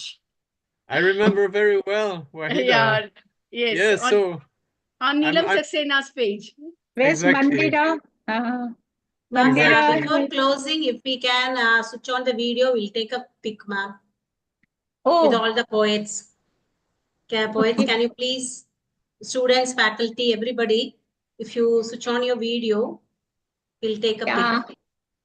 I remember very well, Wahida. Yeah. Yes. Yes, so On Neelam I'm Saxena's page. Where's exactly. Mandira? Ma'am, Exactly. before closing, if we can switch on the video, we'll take a pic, ma'am, with Oh, all the poets. Poets, can you please, students, faculty, everybody, if you switch on your video, we'll take a yeah. pic.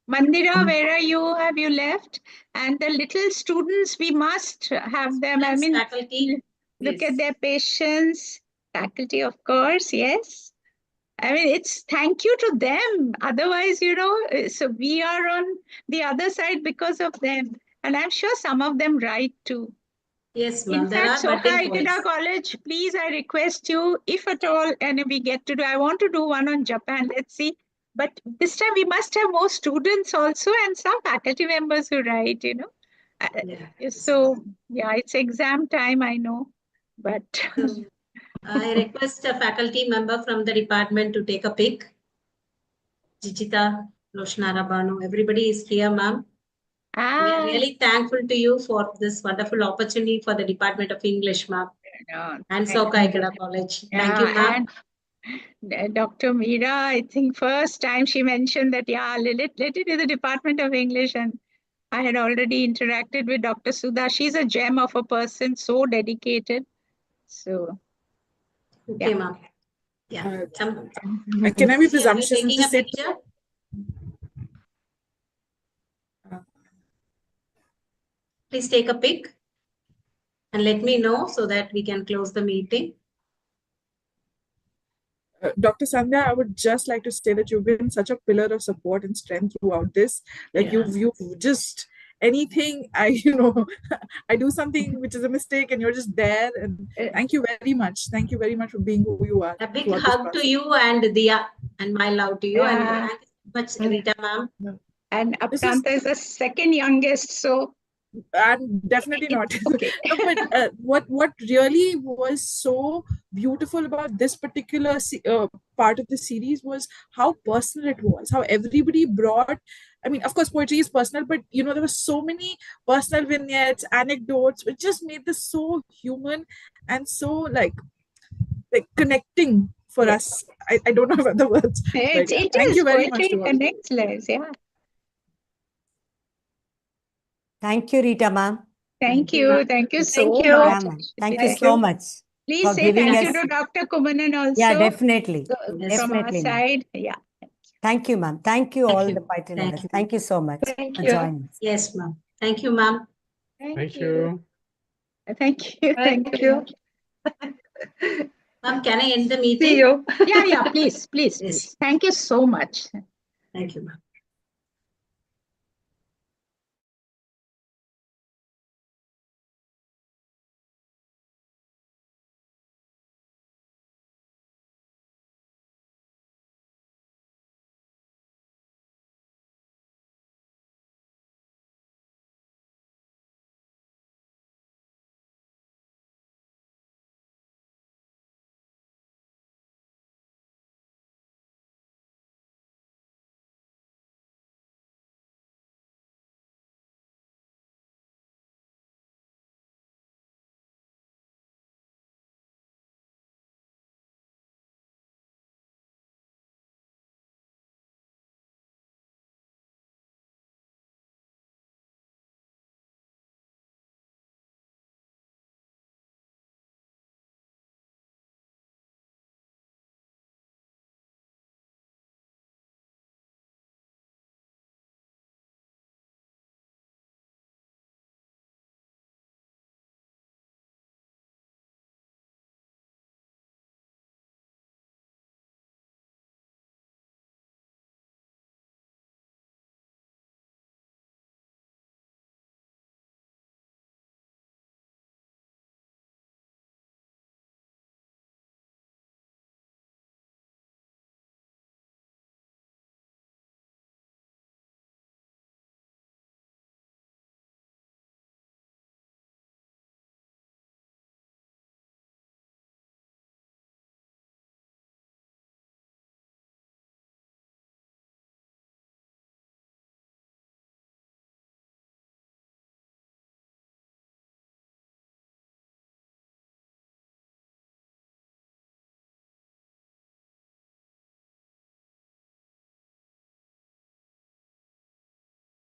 Mandira, where are you? Have you left? And the little students, we must have them. I mean, faculty, look at yes. their patience. Faculty, of course, yes. I mean, it's thank you to them. Otherwise, so we are on the other side because of them. And I'm sure some of them write too. Yes, In ma'am. There fact, are Soka budding Ikeda poets. College, please, I request you, if at all, and we get to do, I want to do one on Japan. Let's see. But this time we must have more students also and some faculty members who write, So, yeah, it's exam time, I know. But So, I request a faculty member from the department to take a pic. Jichita, Roshnara Banu, everybody is here, ma'am. We are really thankful to you for this wonderful opportunity for the Department of English, ma'am. And Soka Ikeda College. Thank you, ma'am. And Dr. Meera, I think first time she mentioned that, let it is the Department of English. And I had already interacted with Dr. Sudha. She's a gem of a person, so dedicated. So, okay, ma'am. Yeah. Can I be Are you presumptuous and taking a just say picture? Please take a pic and let me know so that we can close the meeting. Dr. Sandhya, I would just like to say that you've been such a pillar of support and strength throughout this. Like you've just anything I I do something which is a mistake and you're just there, and thank you very much. Thank you very much for being who you are. A big hug to you and Dia, and my love to you. And Yeah. thank you so much, Rita, ma'am. And Apkanta is the second youngest, so I'm definitely not. Okay. No, but what really was so beautiful about this particular part of the series was how personal it was. How everybody brought. I mean, of course, poetry is personal, but there were so many personal vignettes, anecdotes, which just made this so human and so like connecting for us. I don't know other words. But thank you very much to all. Connects lives, yeah. Thank you, Rita, ma'am. Thank you. Thank you so Thank you. much. Yeah, ma'am. Thank you so much Please for say giving thank you us. to Dr. Kumanan also. Yeah, definitely. From our Definitely, ma'am. side. Yeah. Thank you, ma'am. Thank you, all you. the poetry Thank lovers. you. Thank you so much Thank for you. joining us. Yes, ma'am. Thank you, ma'am. Thank you. Thank you. Thank you. Ma'am, can I end the meeting? See you. Yeah, please. Thank you so much. Thank you, ma'am.